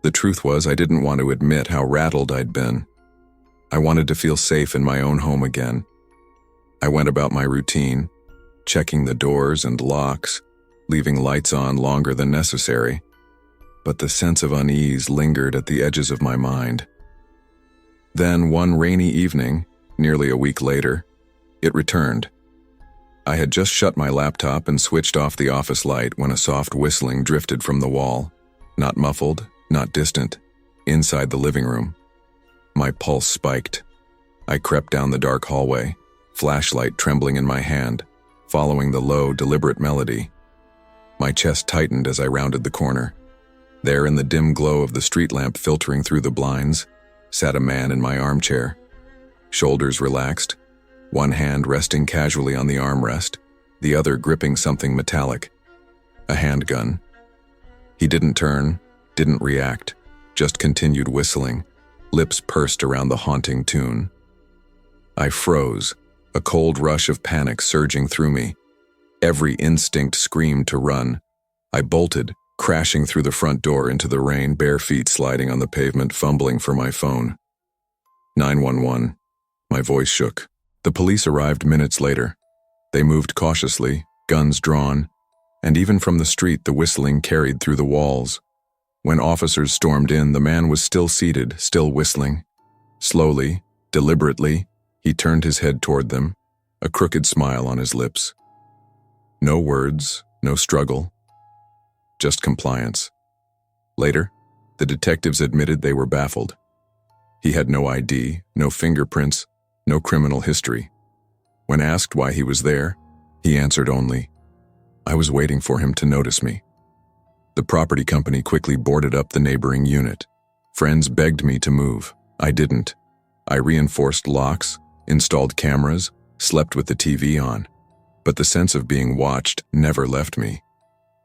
The truth was, I didn't want to admit how rattled I'd been. I wanted to feel safe in my own home again. I went about my routine, checking the doors and locks, leaving lights on longer than necessary. But the sense of unease lingered at the edges of my mind. Then, one rainy evening, nearly a week later, it returned. I had just shut my laptop and switched off the office light when a soft whistling drifted from the wall. Not muffled, not distant, inside the living room. My pulse spiked. I crept down the dark hallway, flashlight trembling in my hand, following the low, deliberate melody. My chest tightened as I rounded the corner. There, in the dim glow of the street lamp filtering through the blinds, sat a man in my armchair. Shoulders relaxed, one hand resting casually on the armrest, the other gripping something metallic. A handgun. He didn't turn, didn't react, just continued whistling, lips pursed around the haunting tune. I froze, a cold rush of panic surging through me. Every instinct screamed to run. I bolted, crashing through the front door into the rain, bare feet sliding on the pavement, fumbling for my phone. 911. My voice shook. The police arrived minutes later. They moved cautiously, guns drawn, and even from the street the whistling carried through the walls. When officers stormed in, the man was still seated, still whistling. Slowly, deliberately, he turned his head toward them, a crooked smile on his lips. No words, no struggle, just compliance. Later, the detectives admitted they were baffled. He had no ID, no fingerprints, no criminal history. When asked why he was there, he answered only, "I was waiting for him to notice me." The property company quickly boarded up the neighboring unit. Friends begged me to move. I didn't. I reinforced locks, installed cameras, slept with the TV on. But the sense of being watched never left me.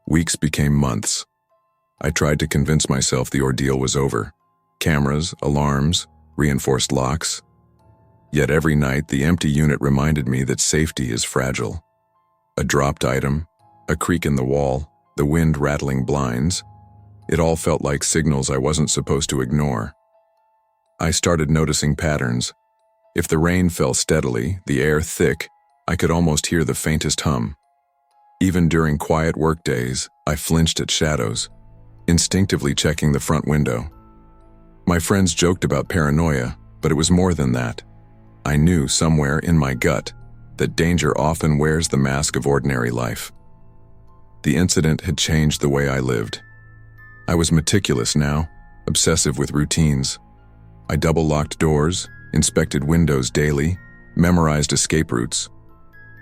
Weeks became months. I tried to convince myself the ordeal was over. Cameras, alarms, reinforced locks. Yet every night the empty unit reminded me that safety is fragile. A dropped item, a creak in the wall, the wind rattling blinds. It all felt like signals I wasn't supposed to ignore. I started noticing patterns. If the rain fell steadily, the air thick, I could almost hear the faintest hum. Even during quiet work days, I flinched at shadows, instinctively checking the front window. My friends joked about paranoia, but it was more than that. I knew somewhere in my gut that danger often wears the mask of ordinary life. The incident had changed the way I lived. I was meticulous now, obsessive with routines. I double-locked doors, inspected windows daily, memorized escape routes.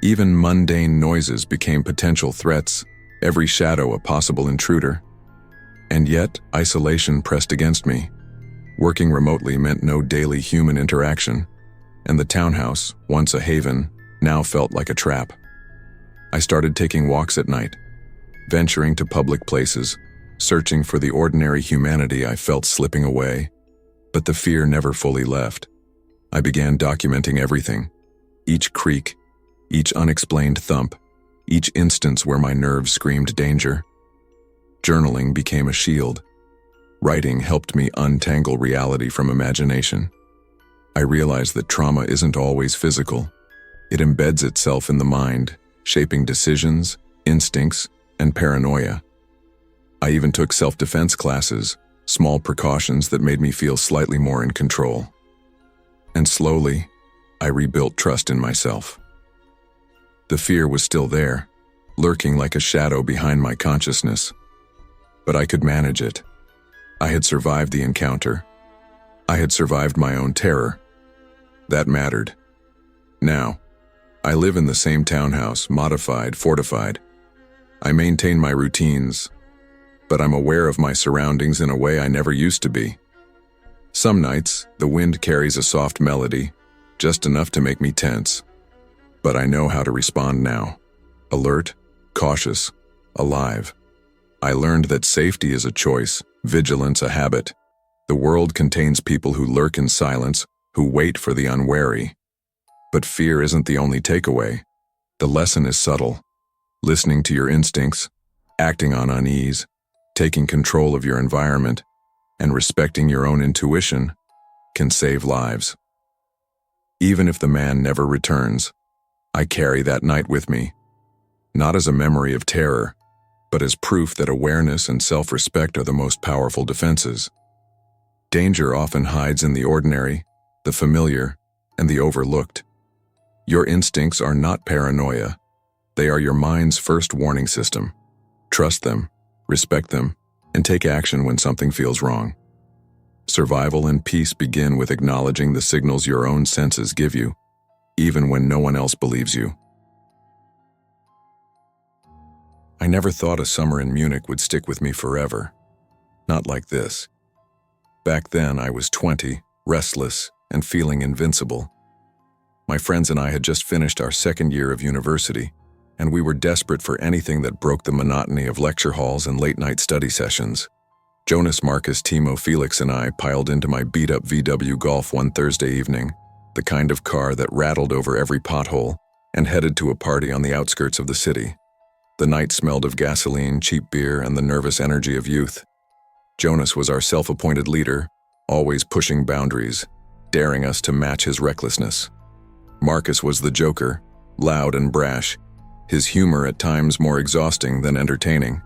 Even mundane noises became potential threats, every shadow a possible intruder. And yet, isolation pressed against me. Working remotely meant no daily human interaction, and the townhouse, once a haven, now felt like a trap. I started taking walks at night, venturing to public places, searching for the ordinary humanity I felt slipping away, but the fear never fully left. I began documenting everything, each creak, each unexplained thump, each instance where my nerves screamed danger. Journaling became a shield. Writing helped me untangle reality from imagination. I realized that trauma isn't always physical. It embeds itself in the mind, shaping decisions, instincts, and paranoia. I even took self-defense classes, small precautions that made me feel slightly more in control. And slowly, I rebuilt trust in myself. The fear was still there, lurking like a shadow behind my consciousness. But I could manage it. I had survived the encounter. I had survived my own terror. That mattered. Now, I live in the same townhouse, modified, fortified. I maintain my routines, but I'm aware of my surroundings in a way I never used to be. Some nights, the wind carries a soft melody, just enough to make me tense. But I know how to respond now. Alert, cautious, alive. I learned that safety is a choice, vigilance a habit. The world contains people who lurk in silence, who wait for the unwary. But fear isn't the only takeaway. The lesson is subtle. Listening to your instincts, acting on unease, taking control of your environment, and respecting your own intuition can save lives. Even if the man never returns, I carry that night with me, not as a memory of terror, but as proof that awareness and self-respect are the most powerful defenses. Danger often hides in the ordinary, the familiar, and the overlooked. Your instincts are not paranoia. They are your mind's first warning system. Trust them, respect them, and take action when something feels wrong. Survival and peace begin with acknowledging the signals your own senses give you, even when no one else believes you. I never thought a summer in Munich would stick with me forever. Not like this. Back then, I was 20, restless, and feeling invincible. My friends and I had just finished our second year of university, and we were desperate for anything that broke the monotony of lecture halls and late-night study sessions. Jonas, Marcus, Timo, Felix, and I piled into my beat-up VW Golf one Thursday evening, the kind of car that rattled over every pothole, and headed to a party on the outskirts of the city. The night smelled of gasoline, cheap beer, and the nervous energy of youth. Jonas was our self-appointed leader, always pushing boundaries, daring us to match his recklessness. Marcus was the joker, loud and brash, his humor at times more exhausting than entertaining.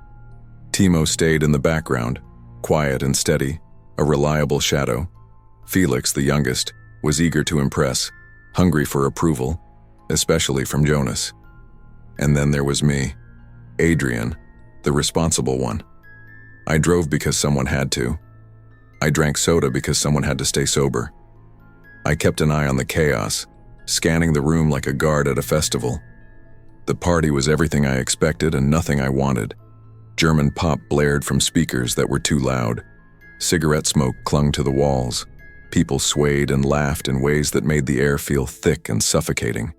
Timo stayed in the background, quiet and steady, a reliable shadow. Felix, the youngest, was eager to impress, hungry for approval, especially from Jonas. And then there was me, Adrian, the responsible one. I drove because someone had to. I drank soda because someone had to stay sober. I kept an eye on the chaos, scanning the room like a guard at a festival. The party was everything I expected and nothing I wanted. German pop blared from speakers that were too loud. Cigarette smoke clung to the walls. People swayed and laughed in ways that made the air feel thick and suffocating.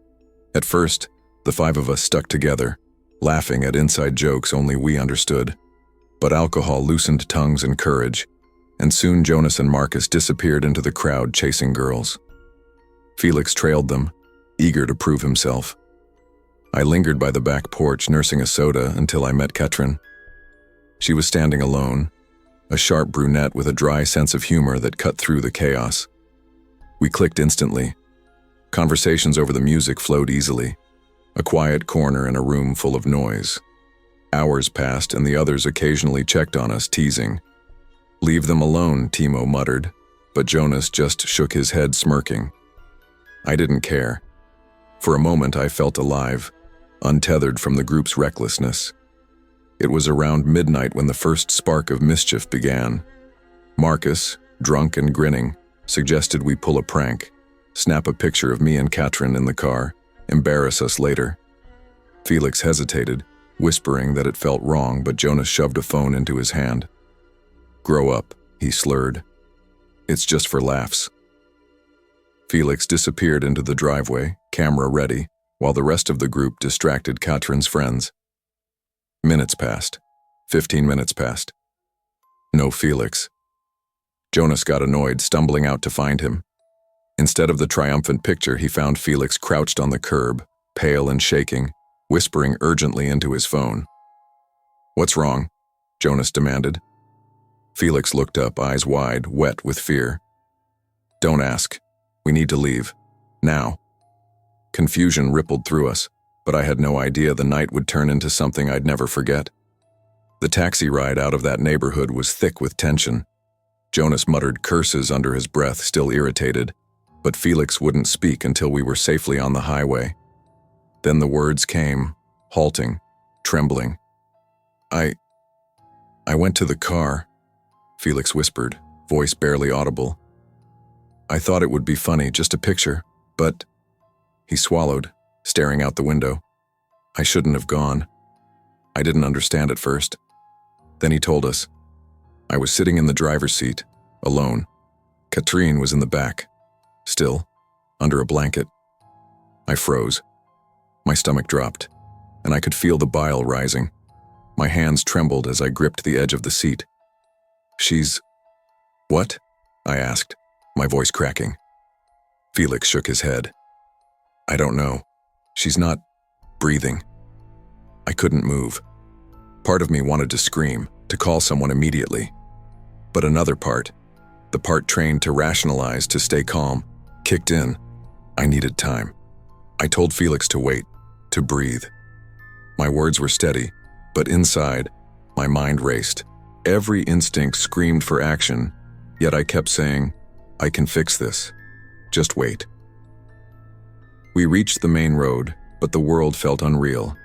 At first, the five of us stuck together, laughing at inside jokes only we understood. But alcohol loosened tongues and courage, and soon Jonas and Marcus disappeared into the crowd chasing girls. Felix trailed them, eager to prove himself. I lingered by the back porch nursing a soda until I met Katrin. She was standing alone, a sharp brunette with a dry sense of humor that cut through the chaos. We clicked instantly. Conversations over the music flowed easily, a quiet corner in a room full of noise. Hours passed and the others occasionally checked on us, teasing. "Leave them alone," Timo muttered, but Jonas just shook his head, smirking. I didn't care. For a moment I felt alive, untethered from the group's recklessness. It was around midnight when the first spark of mischief began. Marcus, drunk and grinning, suggested we pull a prank, snap a picture of me and Katrin in the car, embarrass us later. Felix hesitated, whispering that it felt wrong, but Jonas shoved a phone into his hand. "Grow up," he slurred. "It's just for laughs." Felix disappeared into the driveway, camera ready, while the rest of the group distracted Katrin's friends. Minutes passed. 15 minutes passed. No Felix. Jonas got annoyed, stumbling out to find him. Instead of the triumphant picture, he found Felix crouched on the curb, pale and shaking, whispering urgently into his phone. "What's wrong?" Jonas demanded. Felix looked up, eyes wide, wet with fear. "Don't ask. We need to leave. Now." Confusion rippled through us, but I had no idea the night would turn into something I'd never forget. The taxi ride out of that neighborhood was thick with tension. Jonas muttered curses under his breath, still irritated, but Felix wouldn't speak until we were safely on the highway. Then the words came, halting, trembling. I went to the car," Felix whispered, voice barely audible. "I thought it would be funny, just a picture, but..." He swallowed, staring out the window. "I shouldn't have gone. I didn't understand at first." Then he told us. "I was sitting in the driver's seat, alone. Katrin was in the back, still, under a blanket." I froze. My stomach dropped, and I could feel the bile rising. My hands trembled as I gripped the edge of the seat. "She's..." "What?" I asked, my voice cracking. Felix shook his head. "I don't know. She's not breathing." I couldn't move. Part of me wanted to scream, to call someone immediately. But another part, the part trained to rationalize, to stay calm, kicked in. I needed time. I told Felix to wait, to breathe. My words were steady, but inside, my mind raced. Every instinct screamed for action, yet I kept saying, "I can fix this. Just wait." We reached the main road, but the world felt unreal.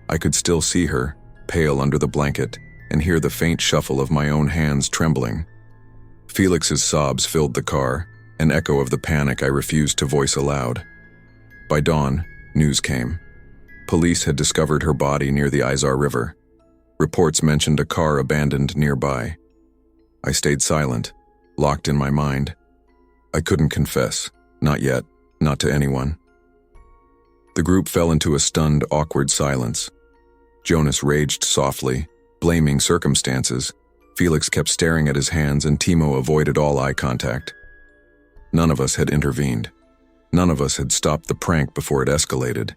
I could still see her, pale under the blanket, and hear the faint shuffle of my own hands trembling. Felix's sobs filled the car, an echo of the panic I refused to voice aloud. By dawn, news came. Police had discovered her body near the Izar River. Reports mentioned a car abandoned nearby. I stayed silent, locked in my mind. I couldn't confess, not yet, not to anyone. The group fell into a stunned, awkward silence. Jonas raged softly, blaming circumstances. Felix kept staring at his hands, and Timo avoided all eye contact. None of us had intervened. None of us had stopped the prank before it escalated.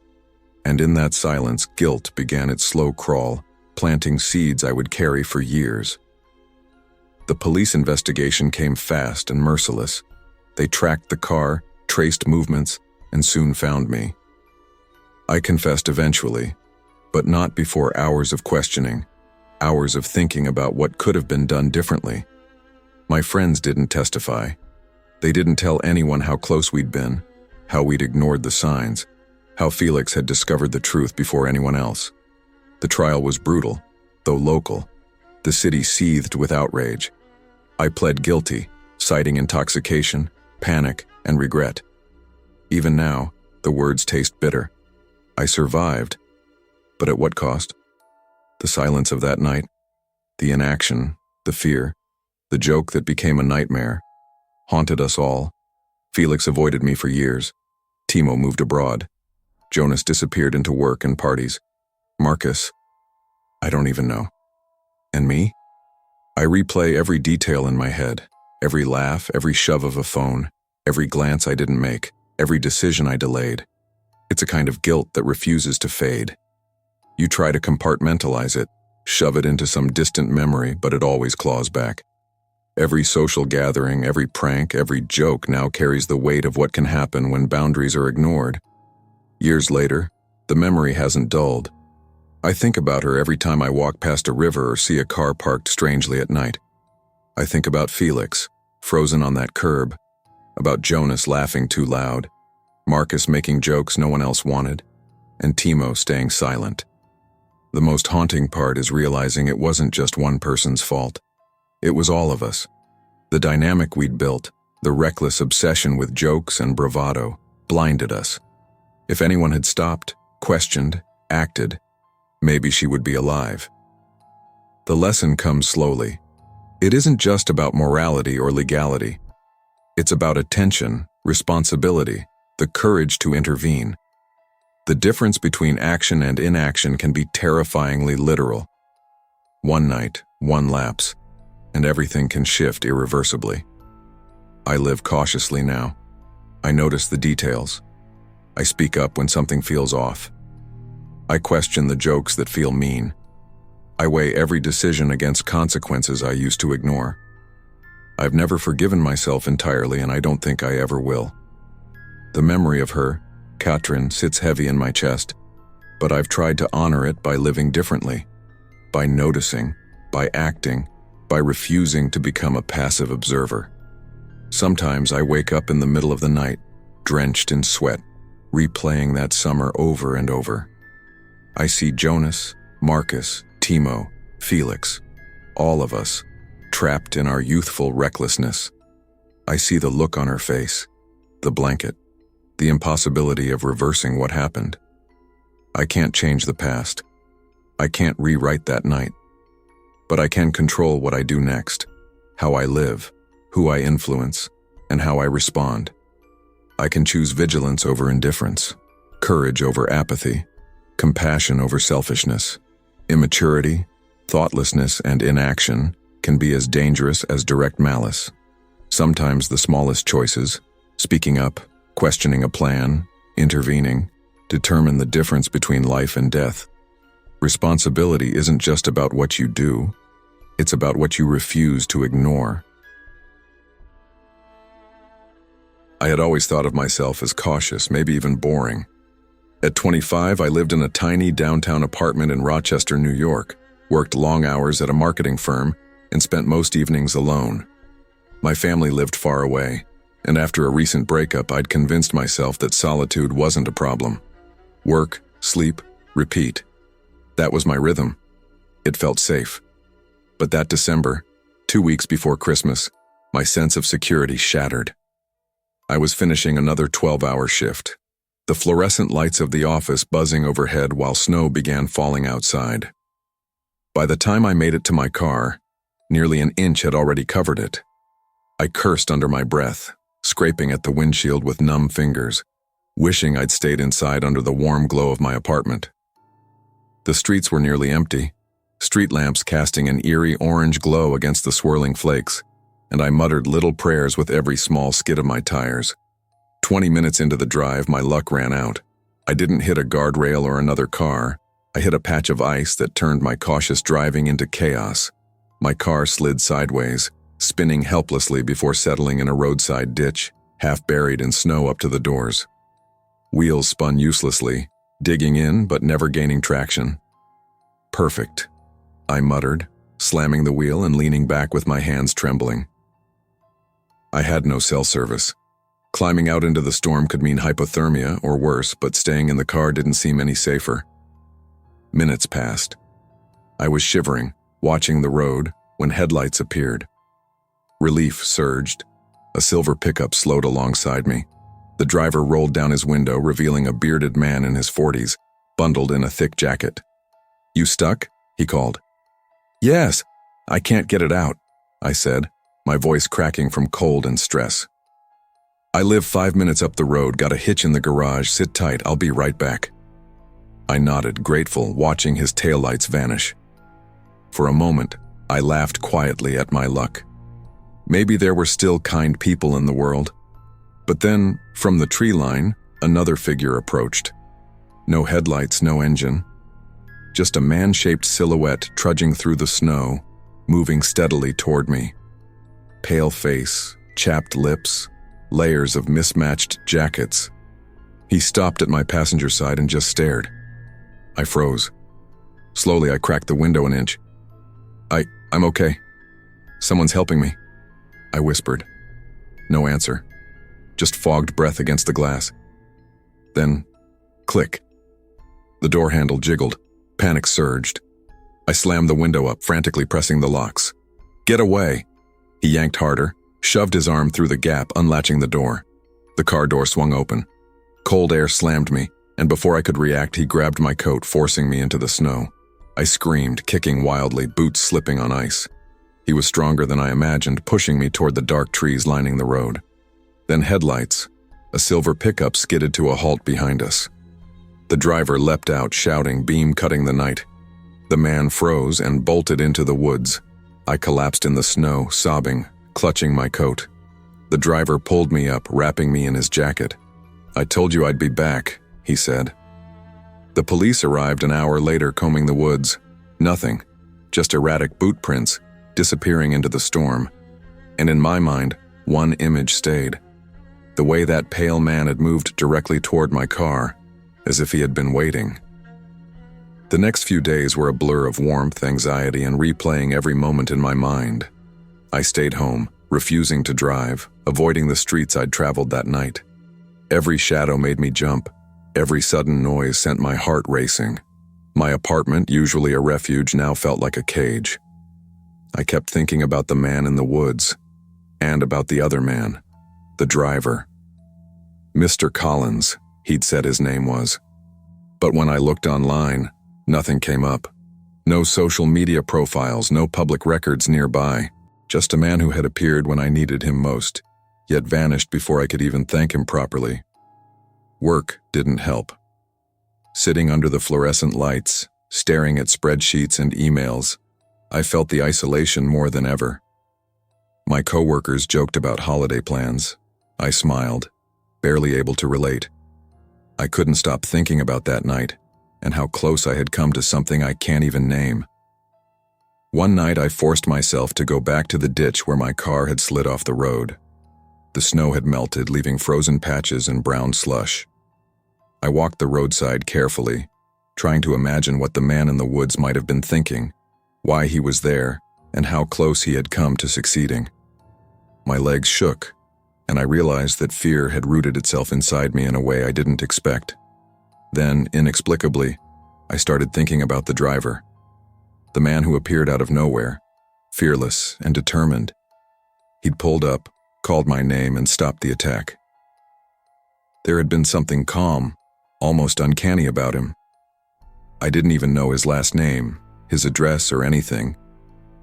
And in that silence, guilt began its slow crawl, planting seeds I would carry for years. The police investigation came fast and merciless. They tracked the car, traced movements, and soon found me. I confessed eventually, but not before hours of questioning, hours of thinking about what could have been done differently. My friends didn't testify. They didn't tell anyone how close we'd been, how we'd ignored the signs, how Felix had discovered the truth before anyone else. The trial was brutal, though local. The city seethed with outrage. I pled guilty, citing intoxication, panic, and regret. Even now, the words taste bitter. I survived, but at what cost? The silence of that night, the inaction, the fear, the joke that became a nightmare, haunted us all. Felix avoided me for years. Timo moved abroad. Jonas disappeared into work and parties. Marcus, I don't even know. And me? I replay every detail in my head, every laugh, every shove of a phone, every glance I didn't make, every decision I delayed. It's a kind of guilt that refuses to fade. You try to compartmentalize it, shove it into some distant memory, but it always claws back. Every social gathering, every prank, every joke now carries the weight of what can happen when boundaries are ignored. Years later, the memory hasn't dulled. I think about her every time I walk past a river or see a car parked strangely at night. I think about Felix, frozen on that curb, about Jonas laughing too loud, Marcus making jokes no one else wanted, and Timo staying silent. The most haunting part is realizing it wasn't just one person's fault. It was all of us. The dynamic we'd built, The reckless obsession with jokes and bravado blinded us. If anyone had stopped, questioned, acted, maybe she would be alive. The lesson comes slowly. It isn't just about morality or legality. It's about attention, responsibility, the courage to intervene. The difference between action and inaction can be terrifyingly literal. One night, one lapse, and everything can shift irreversibly. I live cautiously now. I notice the details. I speak up when something feels off. I question the jokes that feel mean. I weigh every decision against consequences I used to ignore. I've never forgiven myself entirely, and I don't think I ever will. The memory of her, Katrin, sits heavy in my chest, but I've tried to honor it by living differently, by noticing, by acting, by refusing to become a passive observer. Sometimes I wake up in the middle of the night, drenched in sweat, replaying that summer over and over. I see Jonas, Marcus, Timo, Felix, all of us, trapped in our youthful recklessness. I see the look on her face, the blanket, the impossibility of reversing what happened. I can't change the past. I can't rewrite that night. But I can control what I do next, how I live, who I influence, and how I respond. I can choose vigilance over indifference, courage over apathy, compassion over selfishness. Immaturity, thoughtlessness, and inaction can be as dangerous as direct malice. Sometimes the smallest choices, speaking up, questioning a plan, intervening, determine the difference between life and death. Responsibility isn't just about what you do, it's about what you refuse to ignore. I had always thought of myself as cautious, maybe even boring. At 25, I lived in a tiny downtown apartment in Rochester, New York, worked long hours at a marketing firm, and spent most evenings alone. My family lived far away, and after a recent breakup, I'd convinced myself that solitude wasn't a problem. Work, sleep, repeat. That was my rhythm. It felt safe. But that December, 2 weeks before Christmas, my sense of security shattered. I was finishing another 12-hour shift, the fluorescent lights of the office buzzing overhead while snow began falling outside. By the time I made it to my car, nearly an inch had already covered it. I cursed under my breath, scraping at the windshield with numb fingers, wishing I'd stayed inside under the warm glow of my apartment. The streets were nearly empty, street lamps casting an eerie orange glow against the swirling flakes, and I muttered little prayers with every small skid of my tires. 20 minutes into the drive, my luck ran out. I didn't hit a guardrail or another car. I hit a patch of ice that turned my cautious driving into chaos. My car slid sideways, spinning helplessly before settling in a roadside ditch, half buried in snow up to the doors. Wheels spun uselessly, digging in but never gaining traction. Perfect, I muttered, slamming the wheel and leaning back with my hands trembling. I had no cell service. Climbing out into the storm could mean hypothermia or worse, but staying in the car didn't seem any safer. Minutes passed. I was shivering, watching the road, when headlights appeared. Relief surged. A silver pickup slowed alongside me. The driver rolled down his window, revealing a bearded man in his 40s, bundled in a thick jacket. "You stuck?" he called. "Yes, I can't get it out," I said, my voice cracking from cold and stress. "I live 5 minutes up the road, got a hitch in the garage, sit tight, I'll be right back." I nodded, grateful, watching his taillights vanish. For a moment, I laughed quietly at my luck. Maybe there were still kind people in the world. But then, from the tree line, another figure approached. No headlights, no engine. Just a man-shaped silhouette trudging through the snow, moving steadily toward me. Pale face, chapped lips, layers of mismatched jackets. He stopped at my passenger side and just stared. I froze. Slowly, I cracked the window an inch. I'm okay. Someone's helping me," I whispered. No answer. Just fogged breath against the glass. Then, click. The door handle jiggled. Panic surged. I slammed the window up, frantically pressing the locks. "Get away!" He yanked harder, shoved his arm through the gap, unlatching the door. The car door swung open. Cold air slammed me, and before I could react, he grabbed my coat, forcing me into the snow. I screamed, kicking wildly, boots slipping on ice. He was stronger than I imagined, pushing me toward the dark trees lining the road. Then headlights. A silver pickup skidded to a halt behind us. The driver leapt out, shouting, beam cutting the night. The man froze and bolted into the woods. I collapsed in the snow, sobbing, clutching my coat. The driver pulled me up, wrapping me in his jacket. "I told you I'd be back," he said. The police arrived an hour later, combing the woods. Nothing, just erratic boot prints, disappearing into the storm. And in my mind, one image stayed. The way that pale man had moved directly toward my car, as if he had been waiting. The next few days were a blur of warmth, anxiety, and replaying every moment in my mind. I stayed home, refusing to drive, avoiding the streets I'd traveled that night. Every shadow made me jump. Every sudden noise sent my heart racing. My apartment, usually a refuge, now felt like a cage. I kept thinking about the man in the woods, and about the other man, the driver. Mr. Collins, he'd said his name was. But when I looked online, nothing came up. No social media profiles, no public records nearby. Just a man who had appeared when I needed him most, yet vanished before I could even thank him properly. Work didn't help. Sitting under the fluorescent lights, staring at spreadsheets and emails, I felt the isolation more than ever. My coworkers joked about holiday plans. I smiled, barely able to relate. I couldn't stop thinking about that night, and how close I had come to something I can't even name. One night I forced myself to go back to the ditch where my car had slid off the road. The snow had melted, leaving frozen patches and brown slush. I walked the roadside carefully, trying to imagine what the man in the woods might have been thinking, why he was there, and how close he had come to succeeding. My legs shook, and I realized that fear had rooted itself inside me in a way I didn't expect. Then, inexplicably, I started thinking about the driver. The man who appeared out of nowhere, fearless and determined. He'd pulled up, called my name, and stopped the attack. There had been something calm, almost uncanny about him. I didn't even know his last name, his address, or anything,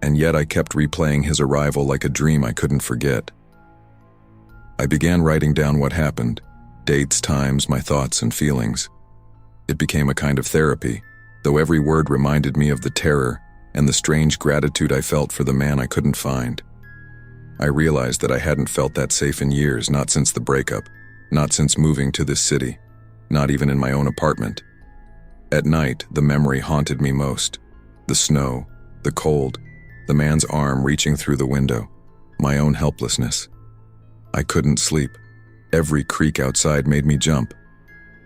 and yet I kept replaying his arrival like a dream I couldn't forget. I began writing down what happened, dates, times, my thoughts and feelings. It became a kind of therapy, though every word reminded me of the terror and the strange gratitude I felt for the man I couldn't find. I realized that I hadn't felt that safe in years, not since the breakup, not since moving to this city, not even in my own apartment. At night, the memory haunted me most. The snow, the cold, the man's arm reaching through the window, my own helplessness. I couldn't sleep. Every creak outside made me jump.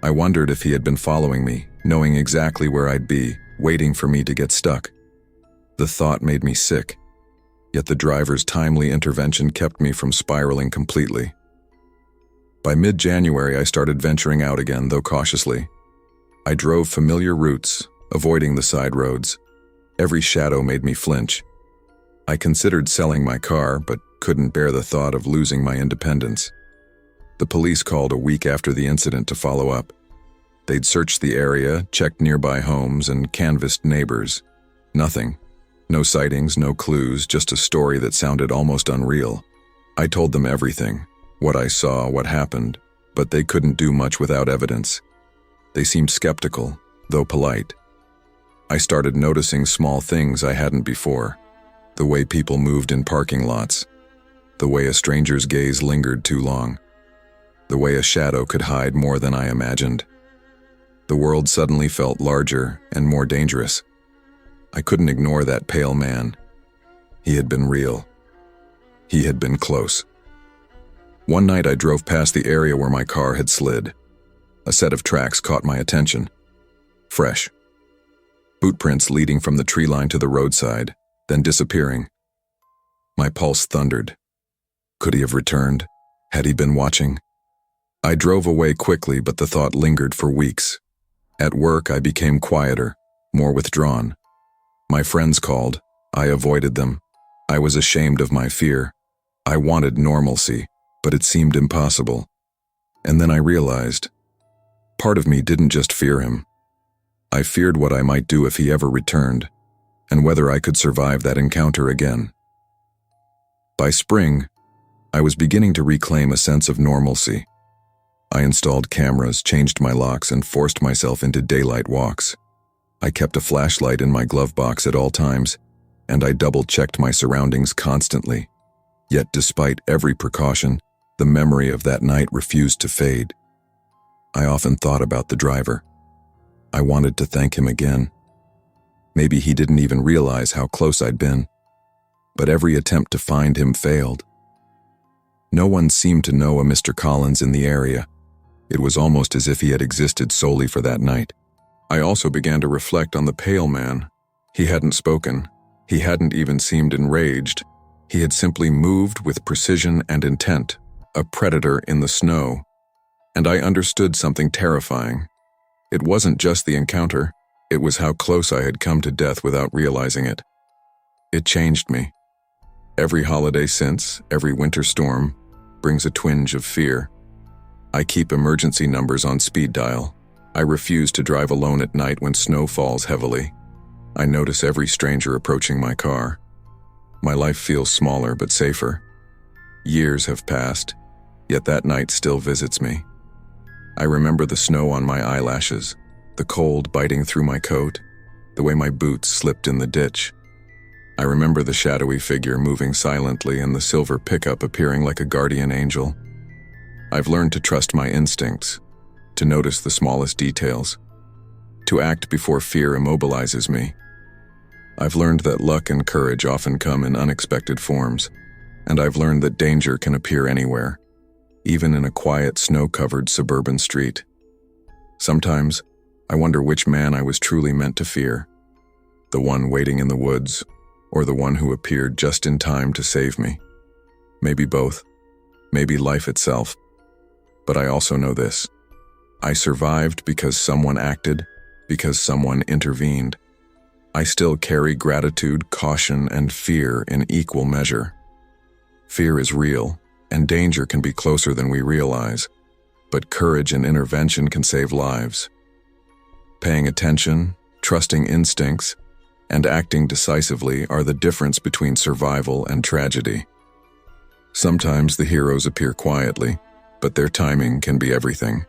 I wondered if he had been following me, knowing exactly where I'd be, waiting for me to get stuck. The thought made me sick, yet the driver's timely intervention kept me from spiraling completely. By mid-January, I started venturing out again, though cautiously. I drove familiar routes, avoiding the side roads. Every shadow made me flinch. I considered selling my car, but couldn't bear the thought of losing my independence. The police called a week after the incident to follow up. They'd searched the area, checked nearby homes, and canvassed neighbors. Nothing. No sightings, no clues, just a story that sounded almost unreal. I told them everything, what I saw, what happened, but they couldn't do much without evidence. They seemed skeptical, though polite. I started noticing small things I hadn't before. The way people moved in parking lots. The way a stranger's gaze lingered too long. The way a shadow could hide more than I imagined. The world suddenly felt larger and more dangerous. I couldn't ignore that pale man. He had been real. He had been close. One night I drove past the area where my car had slid. A set of tracks caught my attention. Fresh. Boot prints leading from the tree line to the roadside, then disappearing. My pulse thundered. Could he have returned? Had he been watching? I drove away quickly, but the thought lingered for weeks. At work, I became quieter, more withdrawn. My friends called. I avoided them. I was ashamed of my fear. I wanted normalcy, but it seemed impossible. And then I realized, part of me didn't just fear him. I feared what I might do if he ever returned, and whether I could survive that encounter again. By spring, I was beginning to reclaim a sense of normalcy. I installed cameras, changed my locks, and forced myself into daylight walks. I kept a flashlight in my glove box at all times, and I double-checked my surroundings constantly. Yet despite every precaution, the memory of that night refused to fade. I often thought about the driver. I wanted to thank him again. Maybe he didn't even realize how close I'd been, but every attempt to find him failed. No one seemed to know a Mr. Collins in the area. It was almost as if he had existed solely for that night. I also began to reflect on the pale man. He hadn't spoken. He hadn't even seemed enraged. He had simply moved with precision and intent, a predator in the snow. And I understood something terrifying. It wasn't just the encounter. It was how close I had come to death without realizing it. It changed me. Every holiday since, every winter storm, brings a twinge of fear. I keep emergency numbers on speed dial. I refuse to drive alone at night when snow falls heavily. I notice every stranger approaching my car. My life feels smaller but safer. Years have passed, yet that night still visits me. I remember the snow on my eyelashes, the cold biting through my coat, the way my boots slipped in the ditch. I remember the shadowy figure moving silently and the silver pickup appearing like a guardian angel. I've learned to trust my instincts, to notice the smallest details, to act before fear immobilizes me. I've learned that luck and courage often come in unexpected forms, and I've learned that danger can appear anywhere, even in a quiet, snow-covered suburban street. Sometimes, I wonder which man I was truly meant to fear, the one waiting in the woods, or the one who appeared just in time to save me. Maybe both, maybe life itself. But I also know this. I survived because someone acted, because someone intervened. I still carry gratitude, caution, and fear in equal measure. Fear is real, and danger can be closer than we realize, but courage and intervention can save lives. Paying attention, trusting instincts, and acting decisively are the difference between survival and tragedy. Sometimes the heroes appear quietly, but their timing can be everything.